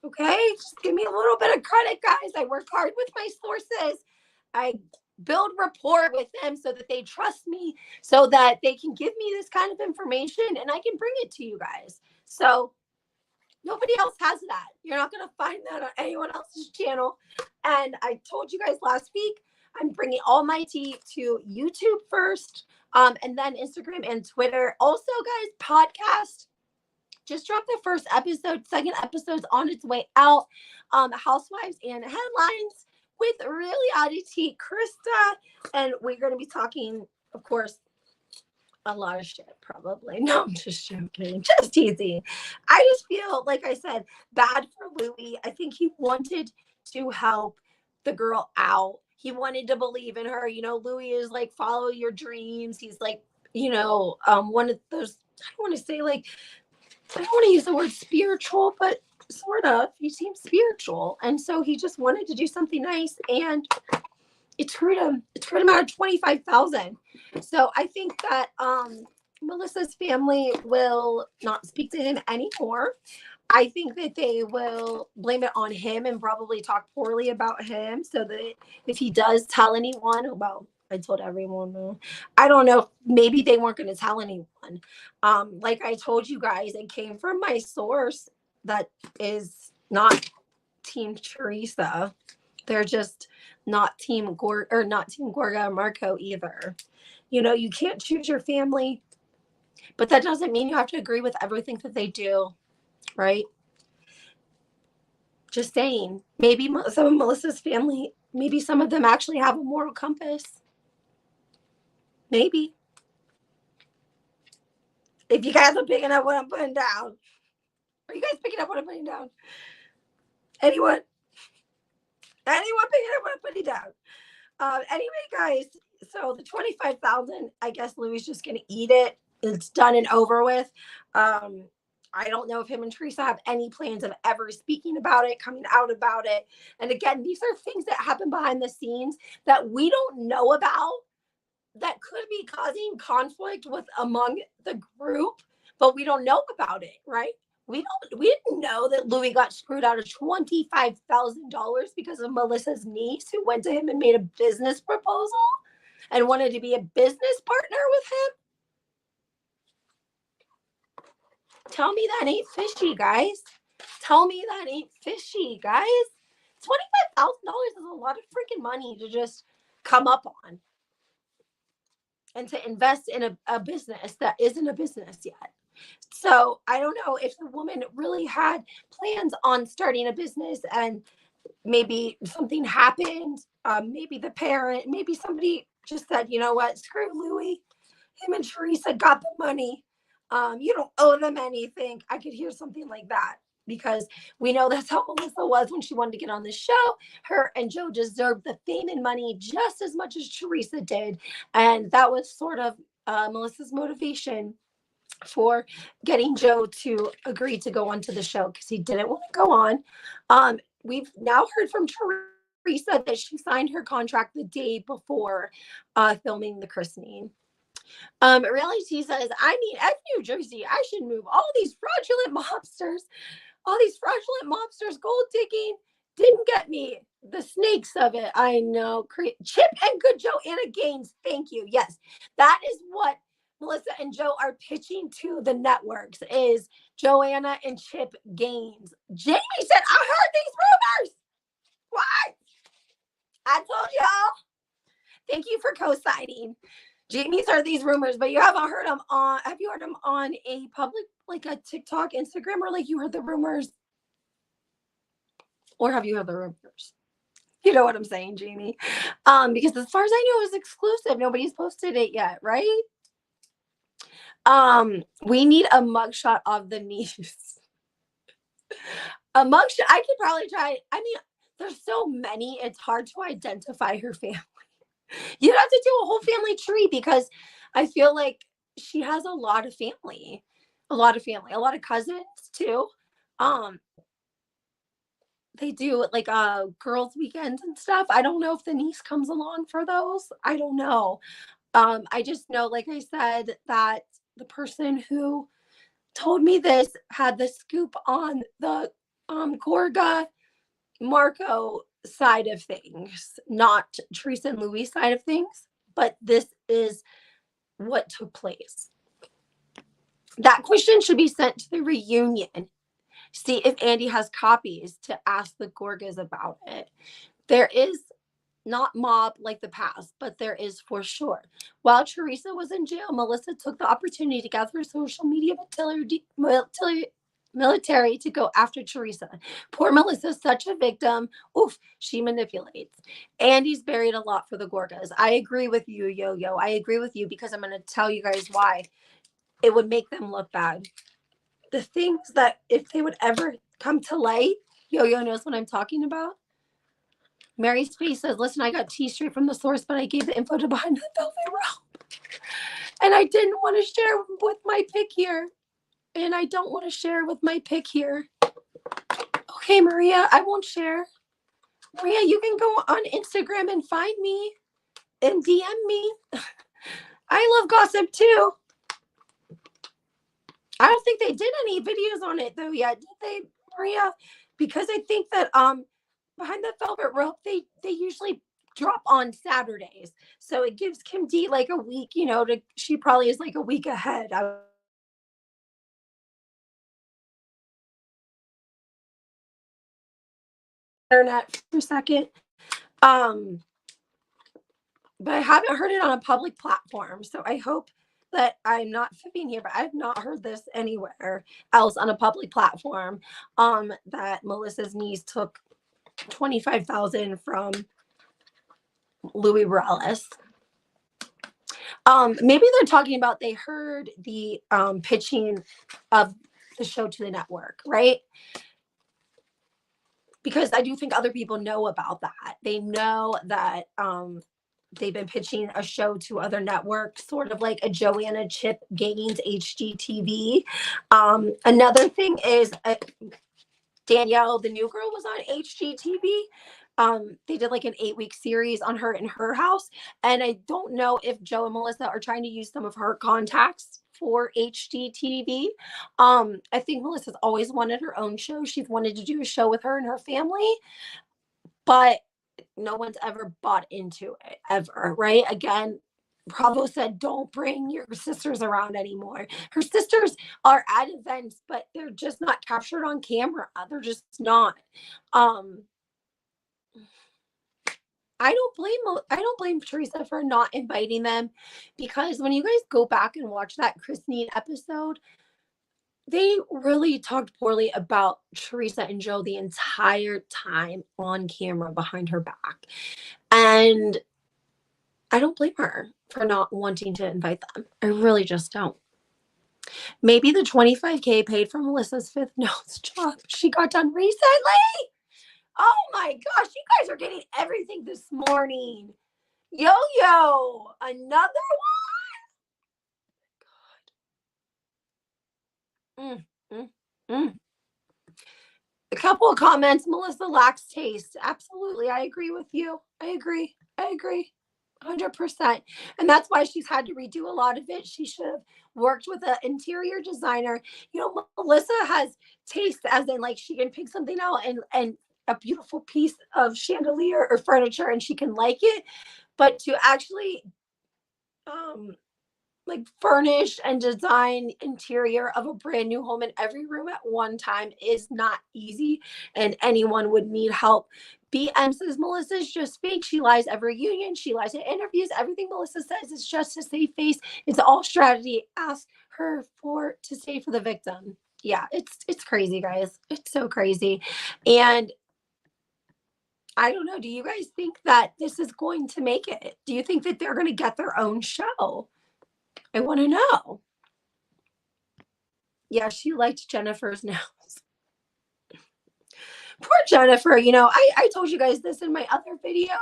Okay? Just give me a little bit of credit, guys. I work hard with my sources. I build rapport with them so that they trust me, so that they can give me this kind of information and I can bring it to you guys. So nobody else has that. You're not going to find that on anyone else's channel. And I told you guys last week, I'm bringing all my tea to YouTube first, and then Instagram and Twitter. Also, guys, podcast. Just dropped the first episode. Second episode's on its way out. Housewives and Headlines with reality tea Krista, and we're going to be talking, of course, a lot of shit, probably. No, I'm just joking. Just teasing. I just feel, like I said, bad for Louis. I think he wanted to help the girl out. He wanted to believe in her. You know, Louis is like, follow your dreams. He's like, you know, one of those, I don't want to say like, I don't want to use the word spiritual, but sort of. He seems spiritual. And so he just wanted to do something nice, and it screwed him. It screwed him out of $25,000. So I think that Melissa's family will not speak to him anymore. I think that they will blame it on him and probably talk poorly about him, so that if he does tell anyone, well, I told everyone though. I don't know. Maybe they weren't going to tell anyone. Like I told you guys, it came from my source that is not Team Teresa. They're just not Team Gorga or Marco either. You know, you can't choose your family, but that doesn't mean you have to agree with everything that they do, right? Just saying. Maybe some of Melissa's family, maybe some of them actually have a moral compass. Maybe. If you guys are picking up what I'm putting down. Are you guys picking up what I'm putting down? Anyone? Anyone picking up what I'm putting down? Anyway, guys, so the 25,000, I guess Louis just gonna eat it. It's done and over with. I don't know if him and Teresa have any plans of ever speaking about it, coming out about it. And again, these are things that happen behind the scenes that we don't know about, that could be causing conflict with among the group, but we don't know about it, right? We didn't know that Louis got screwed out of $25,000 because of Melissa's niece, who went to him and made a business proposal and wanted to be a business partner with him. Tell me that ain't fishy, guys. Tell me that ain't fishy, guys. $25,000 is a lot of freaking money to just come up on and to invest in a business that isn't a business yet. So I don't know if the woman really had plans on starting a business, and maybe something happened. Maybe the parent, maybe somebody just said, you know what, screw Louis. Him and Teresa got the money. You don't owe them anything. I could hear something like that, because we know that's how Melissa was when she wanted to get on the show. Her and Joe deserved the fame and money just as much as Teresa did. And that was sort of Melissa's motivation for getting Joe to agree to go onto the show, because he didn't want to go on. We've now heard from Teresa that she signed her contract the day before filming the christening. Reality says, I mean, F New Jersey, I should move all these fraudulent mobsters, gold digging, didn't get me the snakes of it. I know. Chip and good Joanna Gaines. Thank you. Yes, that is what Melissa and Joe are pitching to the networks, is Joanna and Chip Gaines. Jamie said, I heard these rumors. What? I told y'all. Thank you for co-signing. Jamie's heard these rumors, but you haven't heard them on, have you heard them on a public, like a TikTok, Instagram, or like you heard the rumors? Or have you heard the rumors? You know what I'm saying, Jamie? Because as far as I know, it's exclusive. Nobody's posted it yet, right? We need a mugshot of the niece. A mugshot. I could probably try. I mean, there's so many. It's hard to identify her family. You'd have to do a whole family tree, because I feel like she has a lot of family, a lot of cousins too. They do like girls' weekends and stuff. I don't know if the niece comes along for those. I don't know. I just know, like I said, that the person who told me this had the scoop on the Gorga Marco side of things, not Teresa and Louis side of things, but this is what took place. That question should be sent to the reunion. See if Andy has copies to ask the Gorgas about it. There is not mob like the past, but there is for sure. While Teresa was in jail, Melissa took the opportunity to gather social media military to go after Teresa. Poor Melissa's such a victim. Oof, she manipulates. Andy's buried a lot for the Gorgas. I agree with you, Yo-Yo. I agree with you because I'm going to tell you guys why. It would make them look bad. The things that if they would ever come to light, Yo-Yo knows what I'm talking about. Mary's face says, listen, I got tea straight from the source, but I gave the info to Behind the Velvet Rope. And I didn't want to share with my pick here. And I don't want to share with my pick here. Okay, Maria, I won't share. Maria, you can go on Instagram and find me and DM me. I love gossip too. I don't think they did any videos on it though yet, did they, Maria? Because I think that Behind the Velvet Rope, they usually drop on Saturdays. So it gives Kim D like a week, she probably is like a week ahead. Internet for a second. But I haven't heard it on a public platform. So I hope that I'm not fibbing here, but I've not heard this anywhere else on a public platform. That Melissa's niece took $25,000 from Louis Morales. Maybe they're talking about they heard the pitching of the show to the network, right? Because I do think other people know about that. They know that they've been pitching a show to other networks, sort of like a Joanna Chip Gaines HGTV. Another thing is Danielle, the new girl, was on HGTV. They did like an 8-week series on her in her house. And I don't know if Joe and Melissa are trying to use some of her contacts for HGTV. I think Melissa's always wanted her own show. She's wanted to do a show with her and her family, but no one's ever bought into it ever, right? Again, Bravo said, don't bring your sisters around anymore. Her sisters are at events, but they're just not captured on camera. They're just not. I don't blame Teresa for not inviting them, because when you guys go back and watch that Christine episode, they really talked poorly about Teresa and Joe the entire time on camera behind her back. And I don't blame her for not wanting to invite them. I really just don't. Maybe the $25K paid for Melissa's fifth nose job she got done recently. Oh my gosh, you guys are getting everything this morning. Yo, another one? God. A couple of comments. Melissa lacks taste. Absolutely. I agree with you. I agree. 100%. And that's why she's had to redo a lot of it. She should have worked with an interior designer. Melissa has taste, as in like she can pick something out and a beautiful piece of chandelier or furniture and she can like it. But to actually like furnish and design interior of a brand new home in every room at one time is not easy, and anyone would need help. BM says Melissa's just fake. She lies every union. She lies in interviews. Everything Melissa says is just to save face. It's all strategy. Ask her to stay for the victim. Yeah, it's crazy, guys. It's so crazy. And I don't know. Do you guys think that this is going to make it? Do you think that they're going to get their own show? I want to know. Yeah, she liked Jennifer's nails. Poor Jennifer. I told you guys this in my other video.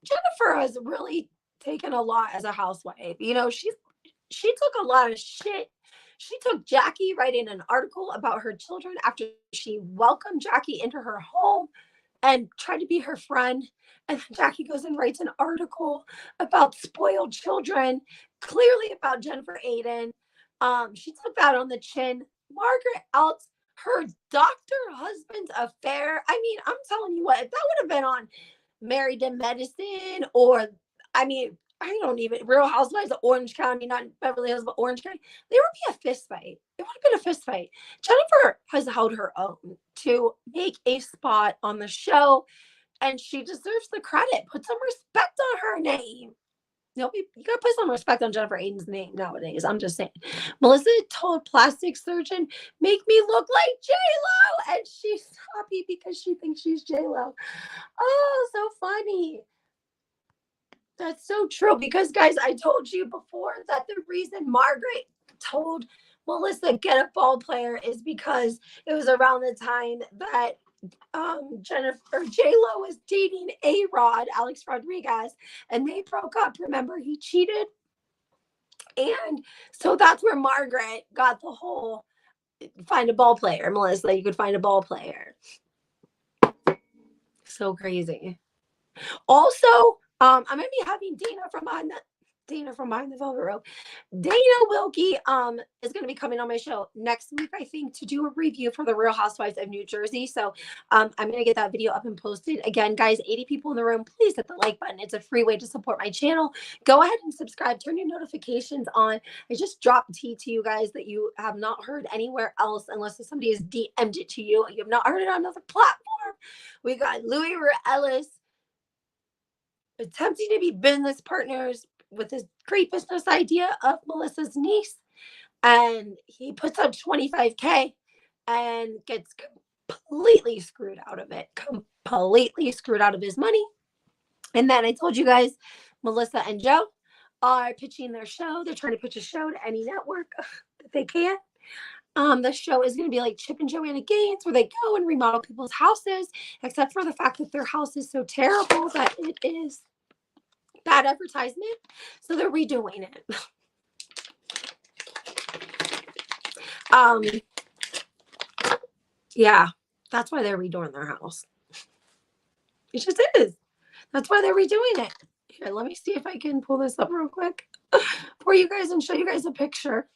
Jennifer has really taken a lot as a housewife. She took a lot of shit. She took Jackie writing an article about her children after she welcomed Jackie into her home and tried to be her friend. And then Jackie goes and writes an article about spoiled children, clearly about Jennifer Aiden. She took that on the chin. Margaret Else, her doctor husband's affair. I mean, I'm telling you what, if that would have been on Married to Medicine, or, I mean, Real Housewives of Orange County, not Beverly Hills, but Orange County, there would be a fist fight. It would have been a fist fight. Jennifer has held her own to make a spot on the show. and she deserves the credit. Put some respect on her name. You gotta put some respect on Jennifer Aydin's name nowadays. I'm just saying. Melissa told plastic surgeon, make me look like J-Lo. And she's happy because she thinks she's J-Lo. Oh, so funny. That's so true. Because, guys, I told you before that the reason Margaret told Melissa get a ball player is because it was around the time that Jennifer J-Lo was dating A-Rod, Alex Rodriguez, and they broke up. Remember, he cheated. And so that's where Margaret got the whole find a ball player. Melissa, you could find a ball player. So crazy. Also, I'm gonna be having Dana from Behind the Velvet Rope. Dana Wilkie is going to be coming on my show next week, I think, to do a review for the Real Housewives of New Jersey. So I'm going to get that video up and posted. Again, guys, 80 people in the room, please hit the like button. It's a free way to support my channel. Go ahead and subscribe. Turn your notifications on. I just dropped tea to you guys that you have not heard anywhere else unless somebody has DM'd it to you. You have not heard it on another platform. We got Louis Ellis attempting to be business partners with this great business idea of Melissa's niece, and he puts up 25K and gets completely screwed out of it, completely screwed out of his money. And then I told you guys, Melissa and Joe are pitching their show. They're trying to pitch a show to any network that they can. The show is going to be like Chip and Joanna Gaines, where they go and remodel people's houses, except for the fact that their house is so terrible that it is bad advertisement. So they're redoing it. Yeah, that's why they're redoing their house. It just is. That's why they're redoing it. Here, let me see if I can pull this up real quick for you guys and show you guys a picture.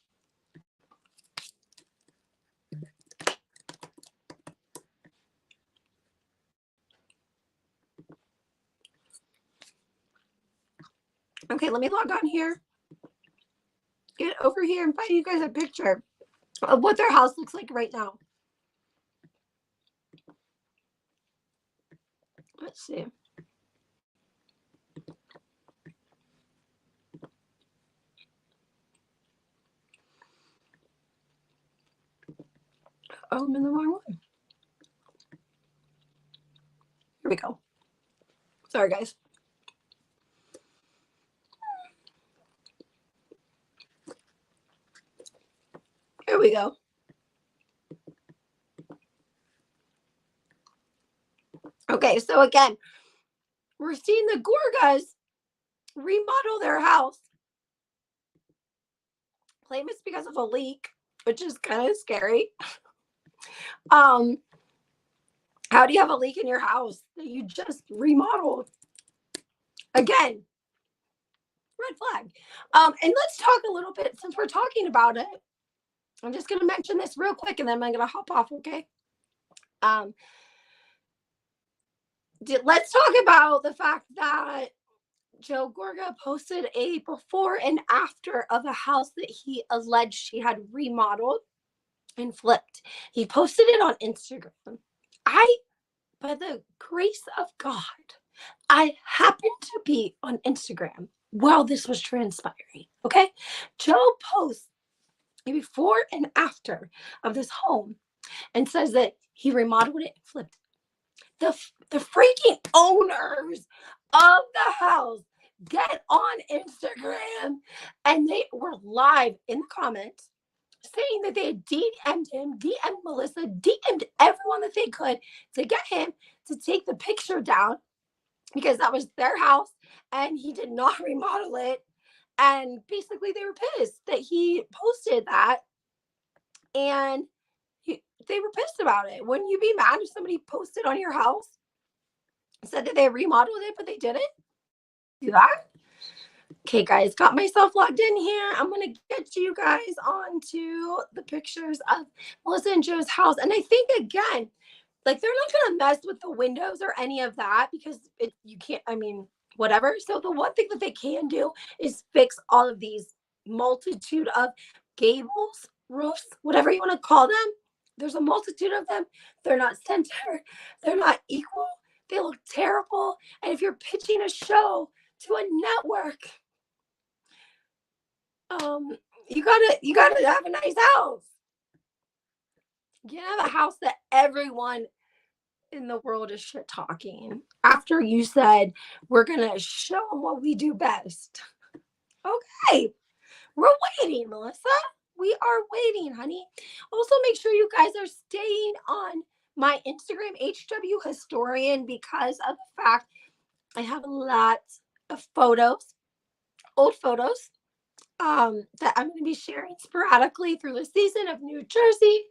Okay, let me log on here. Get over here and find you guys a picture of what their house looks like right now. Let's see. Oh, I'm in the wrong one. Here we go. Sorry, guys. Here we go. Okay, so again, we're seeing the Gorgas remodel their house. Claim it's because of a leak, which is kind of scary. How do you have a leak in your house that you just remodeled? Again, red flag. And let's talk a little bit, since we're talking about it. I'm just going to mention this real quick, and then I'm going to hop off, okay? Let's talk about the fact that Joe Gorga posted a before and after of a house that he alleged he had remodeled and flipped. He posted it on Instagram. By the grace of God, I happened to be on Instagram while this was transpiring, okay? Joe posts a before and after of this home and says that he remodeled it and flipped it. The freaking owners of the house get on Instagram and they were live in the comments saying that they had DM'd him, DM'd Melissa, DM'd everyone that they could to get him to take the picture down because that was their house and he did not remodel it. And basically they were pissed that he posted that, and they were pissed about it. Wouldn't you be mad if somebody posted on your house, said that they remodeled it, but they didn't do that? Okay, guys, got myself logged in here. I'm going to get you guys onto the pictures of Melissa and Joe's house. And I think, again, like, they're not going to mess with the windows or any of that because you can't, I mean, whatever. So the one thing that they can do is fix all of these multitude of gables, roofs, whatever you want to call them. There's a multitude of them. They're not centered. They're not equal. They look terrible. And if you're pitching a show to a network, you gotta have a nice house. You can't have a house that everyone in the world is shit talking after you said we're gonna show them what we do best. Okay, we're waiting, Melissa. We are waiting, honey. Also, make sure you guys are staying on my Instagram, HW Historian, because of the fact I have a lot of photos, old photos, that I'm going to be sharing sporadically through the season of New Jersey.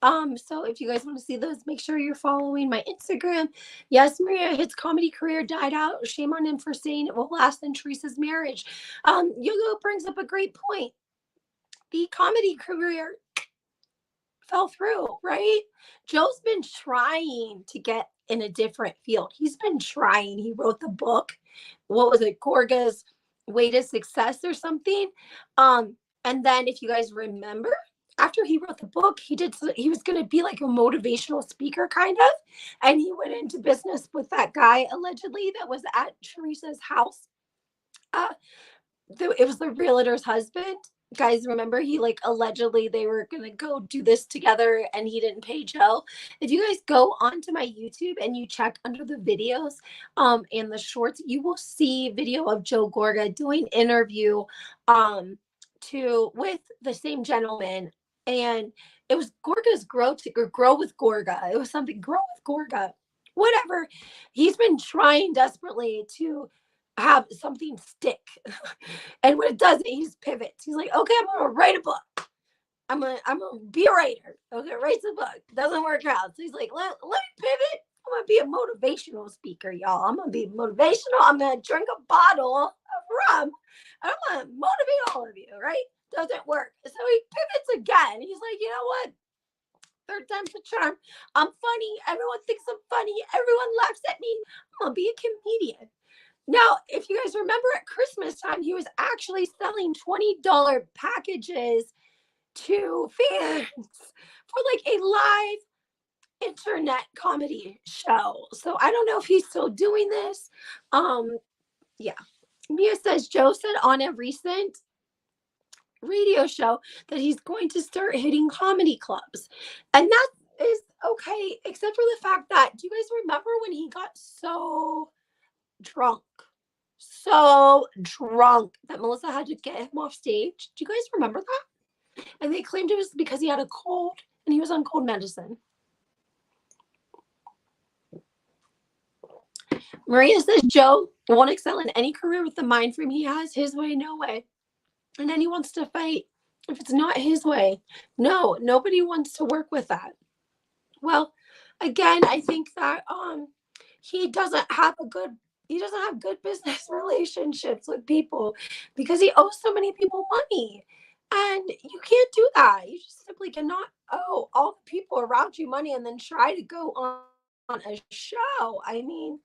So if you guys want to see those, make sure you're following my Instagram. Yes, Maria, his comedy career died out. Shame on him for saying it will last than Teresa's marriage. Hugo brings up a great point. The comedy career fell through, right? Joe's been trying to get in a different field. He's been trying. He wrote the book. What was it? Gorga's Way to Success or something. And then if you guys remember, after he wrote the book, he was going to be like a motivational speaker kind of, and he went into business with that guy allegedly that was at Teresa's house. It was the realtor's husband. Guys, remember he like allegedly they were gonna go do this together and he didn't pay Joe. If you guys go onto my YouTube and you check under the videos and the shorts, you will see video of Joe Gorga doing interview with the same gentleman, and it was Gorga's grow with Gorga. It was something grow with Gorga, whatever. He's been trying desperately to have something stick. And when it doesn't, he just pivots. He's like, okay, I'm gonna write a book. I'm gonna be a writer. Okay, writes a book. Doesn't work out. So he's like, let me pivot. I'm gonna be a motivational speaker, y'all. I'm gonna be motivational. I'm gonna drink a bottle of rum. And I'm gonna motivate all of you, right? Doesn't work. So he pivots again. He's like, you know what? Third time's the charm. I'm funny. Everyone thinks I'm funny. Everyone laughs at me. I'm gonna be a comedian. Now, if you guys remember at Christmas time, he was actually selling $20 packages to fans for like a live internet comedy show. So I don't know if he's still doing this. Yeah. Mia says Joe said on a recent radio show that he's going to start hitting comedy clubs. And that is okay, except for the fact that, do you guys remember when he got so drunk that Melissa had to get him off stage? Do you guys remember that? And they claimed it was because he had a cold and he was on cold medicine. Maria says Joe won't excel in any career with the mind frame he has. His way, no way. And then he wants to fight if it's not his way. No, nobody wants to work with that. Well, again, I think that he doesn't have good business relationships with people because he owes so many people money. And you can't do that. You just simply cannot owe all the people around you money and then try to go on a show. I mean,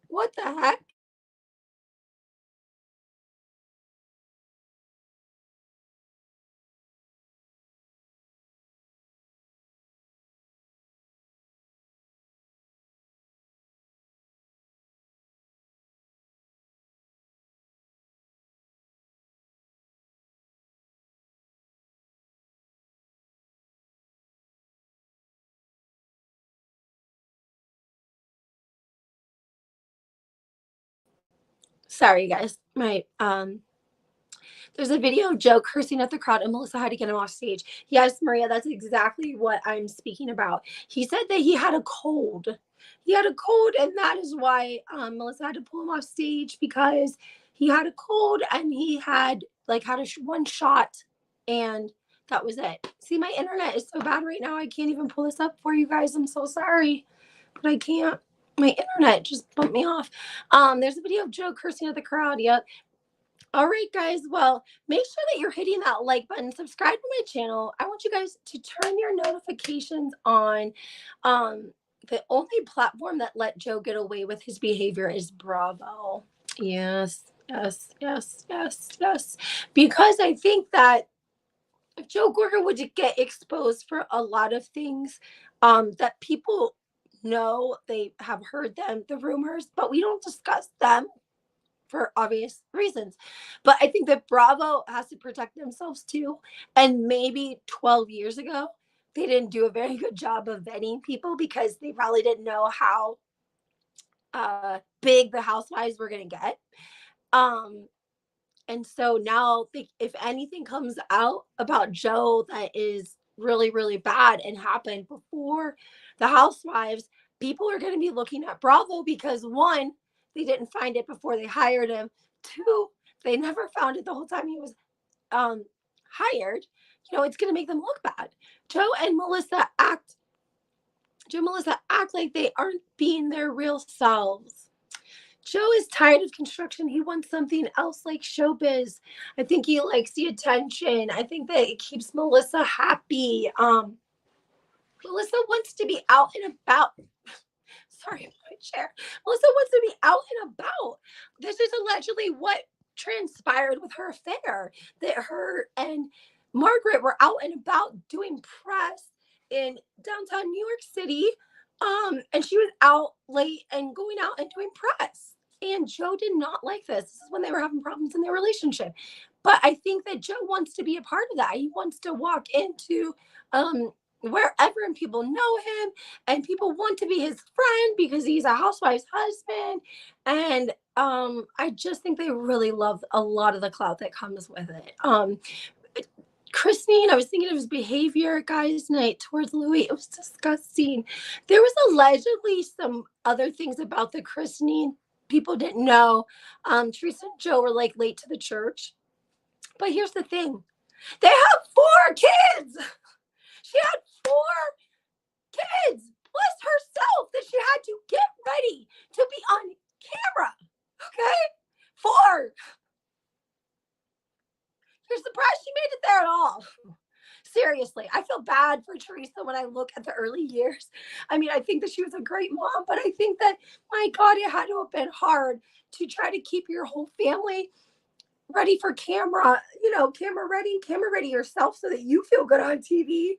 what the heck? Sorry, guys. There's a video of Joe cursing at the crowd and Melissa had to get him off stage. Yes, Maria, that's exactly what I'm speaking about. He said that he had a cold. He had a cold, and that is why Melissa had to pull him off stage, because he had a cold and he had one shot, and that was it. See, my internet is so bad right now. I can't even pull this up for you guys. I'm so sorry, but I can't. My internet just bumped me off. There's a video of Joe cursing at the crowd. Yep. All right, guys. Well, make sure that you're hitting that like button. Subscribe to my channel. I want you guys to turn your notifications on. The only platform that let Joe get away with his behavior is Bravo. Yes, yes, yes, yes, yes. Because I think that if Joe Gorga would get exposed for a lot of things that people know they have heard them, the rumors, but we don't discuss them for obvious reasons. But I think that Bravo has to protect themselves too. And maybe 12 years ago, they didn't do a very good job of vetting people because they probably didn't know how big the housewives were going to get. Um, and so now, if anything comes out about Joe that is really, really bad and happened before the housewives, people are going to be looking at Bravo because one, they didn't find it before they hired him. Two, they never found it the whole time he was um, hired. It's going to make them look bad. Joe and Melissa act. Joe and Melissa act like they aren't being their real selves. Joe is tired of construction. He wants something else like showbiz. I think he likes the attention. I think that it keeps Melissa happy. Melissa wants to be out and about. Sorry, my chair. Melissa wants to be out and about. This is allegedly what transpired with her affair, that her and Margaret were out and about doing press in downtown New York City. And she was out late and going out and doing press. And Joe did not like this. This is when they were having problems in their relationship. But I think that Joe wants to be a part of that. He wants to walk into wherever and people know him and people want to be his friend because he's a housewife's husband. And I just think they really love a lot of the clout that comes with it. Christine, I was thinking of his behavior guys' night towards Louis. It was disgusting. There was allegedly some other things about the christening people didn't know. Teresa and Joe were like late to the church. But here's the thing. They have 4 kids. She had 4 kids. Bless herself that she had to get ready to be on camera. Okay? 4. You're surprised she made it there at all. Seriously, I feel bad for Teresa when I look at the early years. I mean, I think that she was a great mom, but I think that, my God, it had to have been hard to try to keep your whole family ready for camera, camera ready yourself so that you feel good on TV.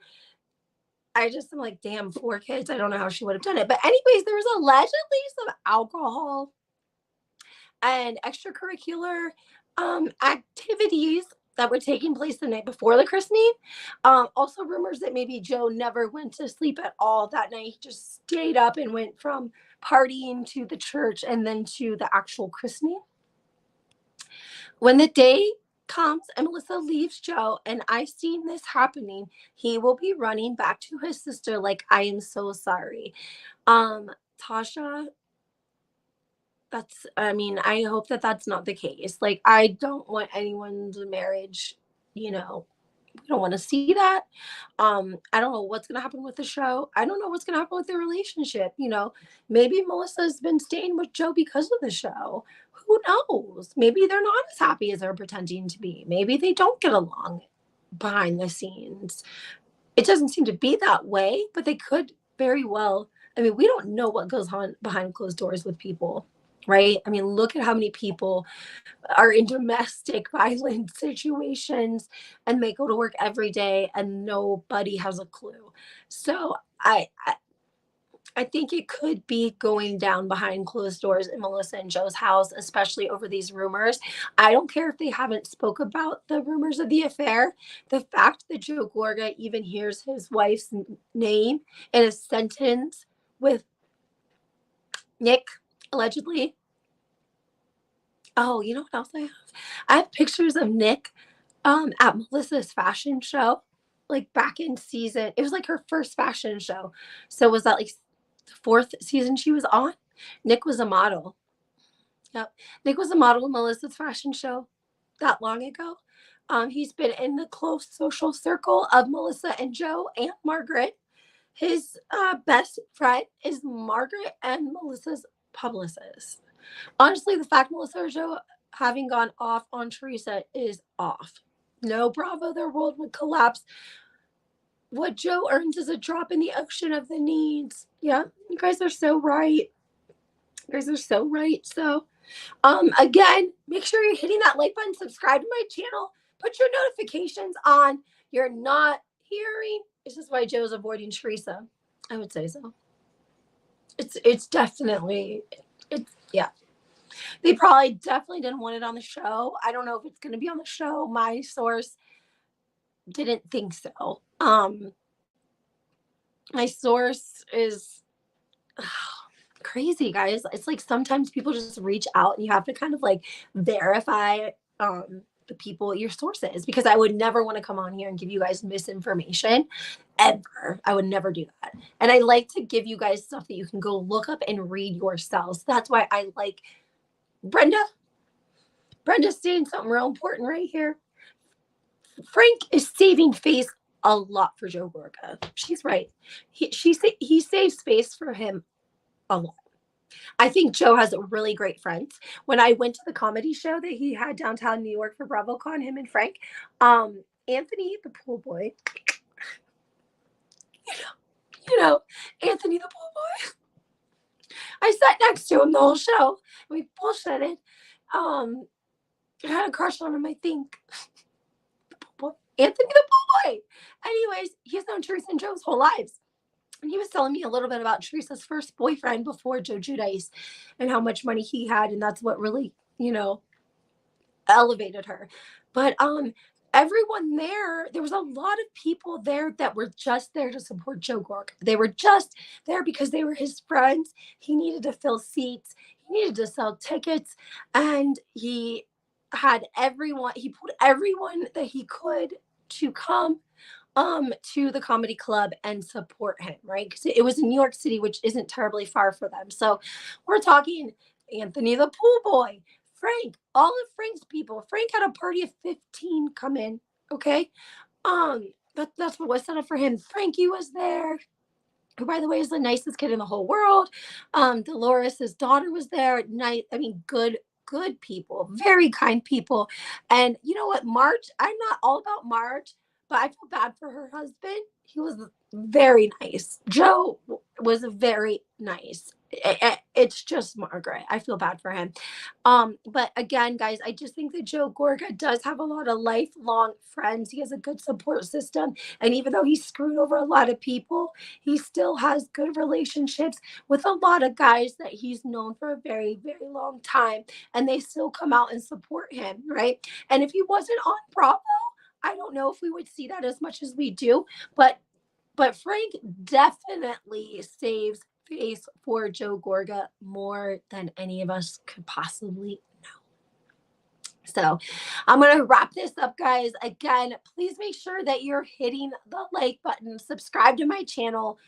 I just am like, damn, 4 kids. I don't know how she would have done it. But anyways, there was allegedly some alcohol and extracurricular activities that were taking place the night before the christening. Also rumors that maybe Joe never went to sleep at all that night. He just stayed up and went from partying to the church and then to the actual christening. When the day comes and Melissa leaves Joe, and I've seen this happening, he will be running back to his sister like, I am so sorry. Tasha, I hope that that's not the case. Like, I don't want anyone's marriage, we don't want to see that. I don't know what's going to happen with the show. I don't know what's going to happen with their relationship. Maybe Melissa's been staying with Joe because of the show. Who knows? Maybe they're not as happy as they're pretending to be. Maybe they don't get along behind the scenes. It doesn't seem to be that way, but they could very well. I mean, we don't know what goes on behind closed doors with people, right? I mean, look at how many people are in domestic violence situations and they go to work every day and nobody has a clue. So I think it could be going down behind closed doors in Melissa and Joe's house, especially over these rumors. I don't care if they haven't spoke about the rumors of the affair. The fact that Joe Gorga even hears his wife's name in a sentence with Nick, allegedly. Oh, you know what else I have? I have pictures of Nick at Melissa's fashion show, like back in season. It was like her first fashion show. So was that like the 4th season she was on? Nick was a model. Yep. Nick was a model in Melissa's fashion show that long ago. He's been in the close social circle of Melissa and Joe and Margaret. His best friend is Margaret and Melissa's publicist. Honestly, the fact Melissa or Joe having gone off on Teresa is off. No, Bravo, their world would collapse. What Joe earns is a drop in the ocean of the needs. Yeah, you guys are so right. You guys are so right. So, again, make sure you're hitting that like button, subscribe to my channel, put your notifications on. You're not hearing. This is why Joe's avoiding Teresa. I would say so. It's definitely, yeah. They probably definitely didn't want it on the show. I don't know if it's going to be on the show. My source didn't think so. My source is crazy, guys. It's like sometimes people just reach out and you have to kind of like verify the people your sources, because I would never want to come on here and give you guys misinformation ever. I would never do that. And I like to give you guys stuff that you can go look up and read yourselves. That's why I like Brenda's saying something real important right here. Frank is saving face a lot for Joe Gorga. She's right. He saves space for him a lot. I think Joe has really great friends. When I went to the comedy show that he had downtown New York for BravoCon, him and Frank, Anthony, the pool boy, you know, Anthony, the pool boy. I sat next to him the whole show. We bullshitted. I had a crush on him, I think. The pool boy. Anthony, the pool boy. Anyways, he's known Teresa and Joe's whole lives. And he was telling me a little bit about Teresa's first boyfriend before Joe Giudice and how much money he had. And that's what really, elevated her. But everyone there was a lot of people there that were just there to support Joe Gorga. They were just there because they were his friends. He needed to fill seats. He needed to sell tickets. And he pulled everyone that he could to come to the comedy club and support him, right? Because it was in New York City, which isn't terribly far for them. So we're talking Anthony the pool boy, Frank, all of Frank's people. Frank had a party of 15 come in. Okay. That's what was set up for him. Frankie was there, who, by the way, is the nicest kid in the whole world. Dolores' daughter was there. Good people, very kind people. And you know what, Marge, I'm not all about Marge, but I feel bad for her husband. He was very nice. Joe was very nice. It's just Margaret. I feel bad for him. But again, guys, I just think that Joe Gorga does have a lot of lifelong friends. He has a good support system. And even though he screwed over a lot of people, he still has good relationships with a lot of guys that he's known for a very, very long time. And they still come out and support him, right? And if he wasn't on Bravo, I don't know if we would see that as much as we do, but Frank definitely saves face for Joe Gorga more than any of us could possibly know. So I'm going to wrap this up, guys. Again, please make sure that you're hitting the like button, subscribe to my channel.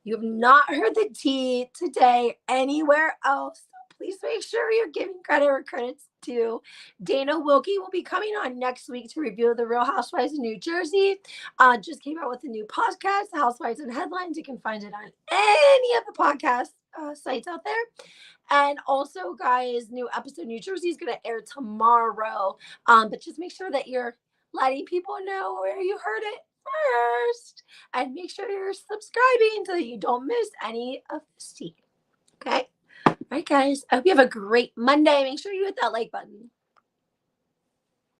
You have not heard the tea today anywhere else. Please make sure you're giving credit where credit's due. Dana Wilkie will be coming on next week to review the Real Housewives of New Jersey. Just came out with a new podcast, Housewives and Headlines. You can find it on any of the podcast sites out there. And also, guys, new episode New Jersey is going to air tomorrow. But just make sure that you're letting people know where you heard it first. And make sure you're subscribing so that you don't miss any of this tea. Okay? All right, guys. I hope you have a great Monday. Make sure you hit that like button.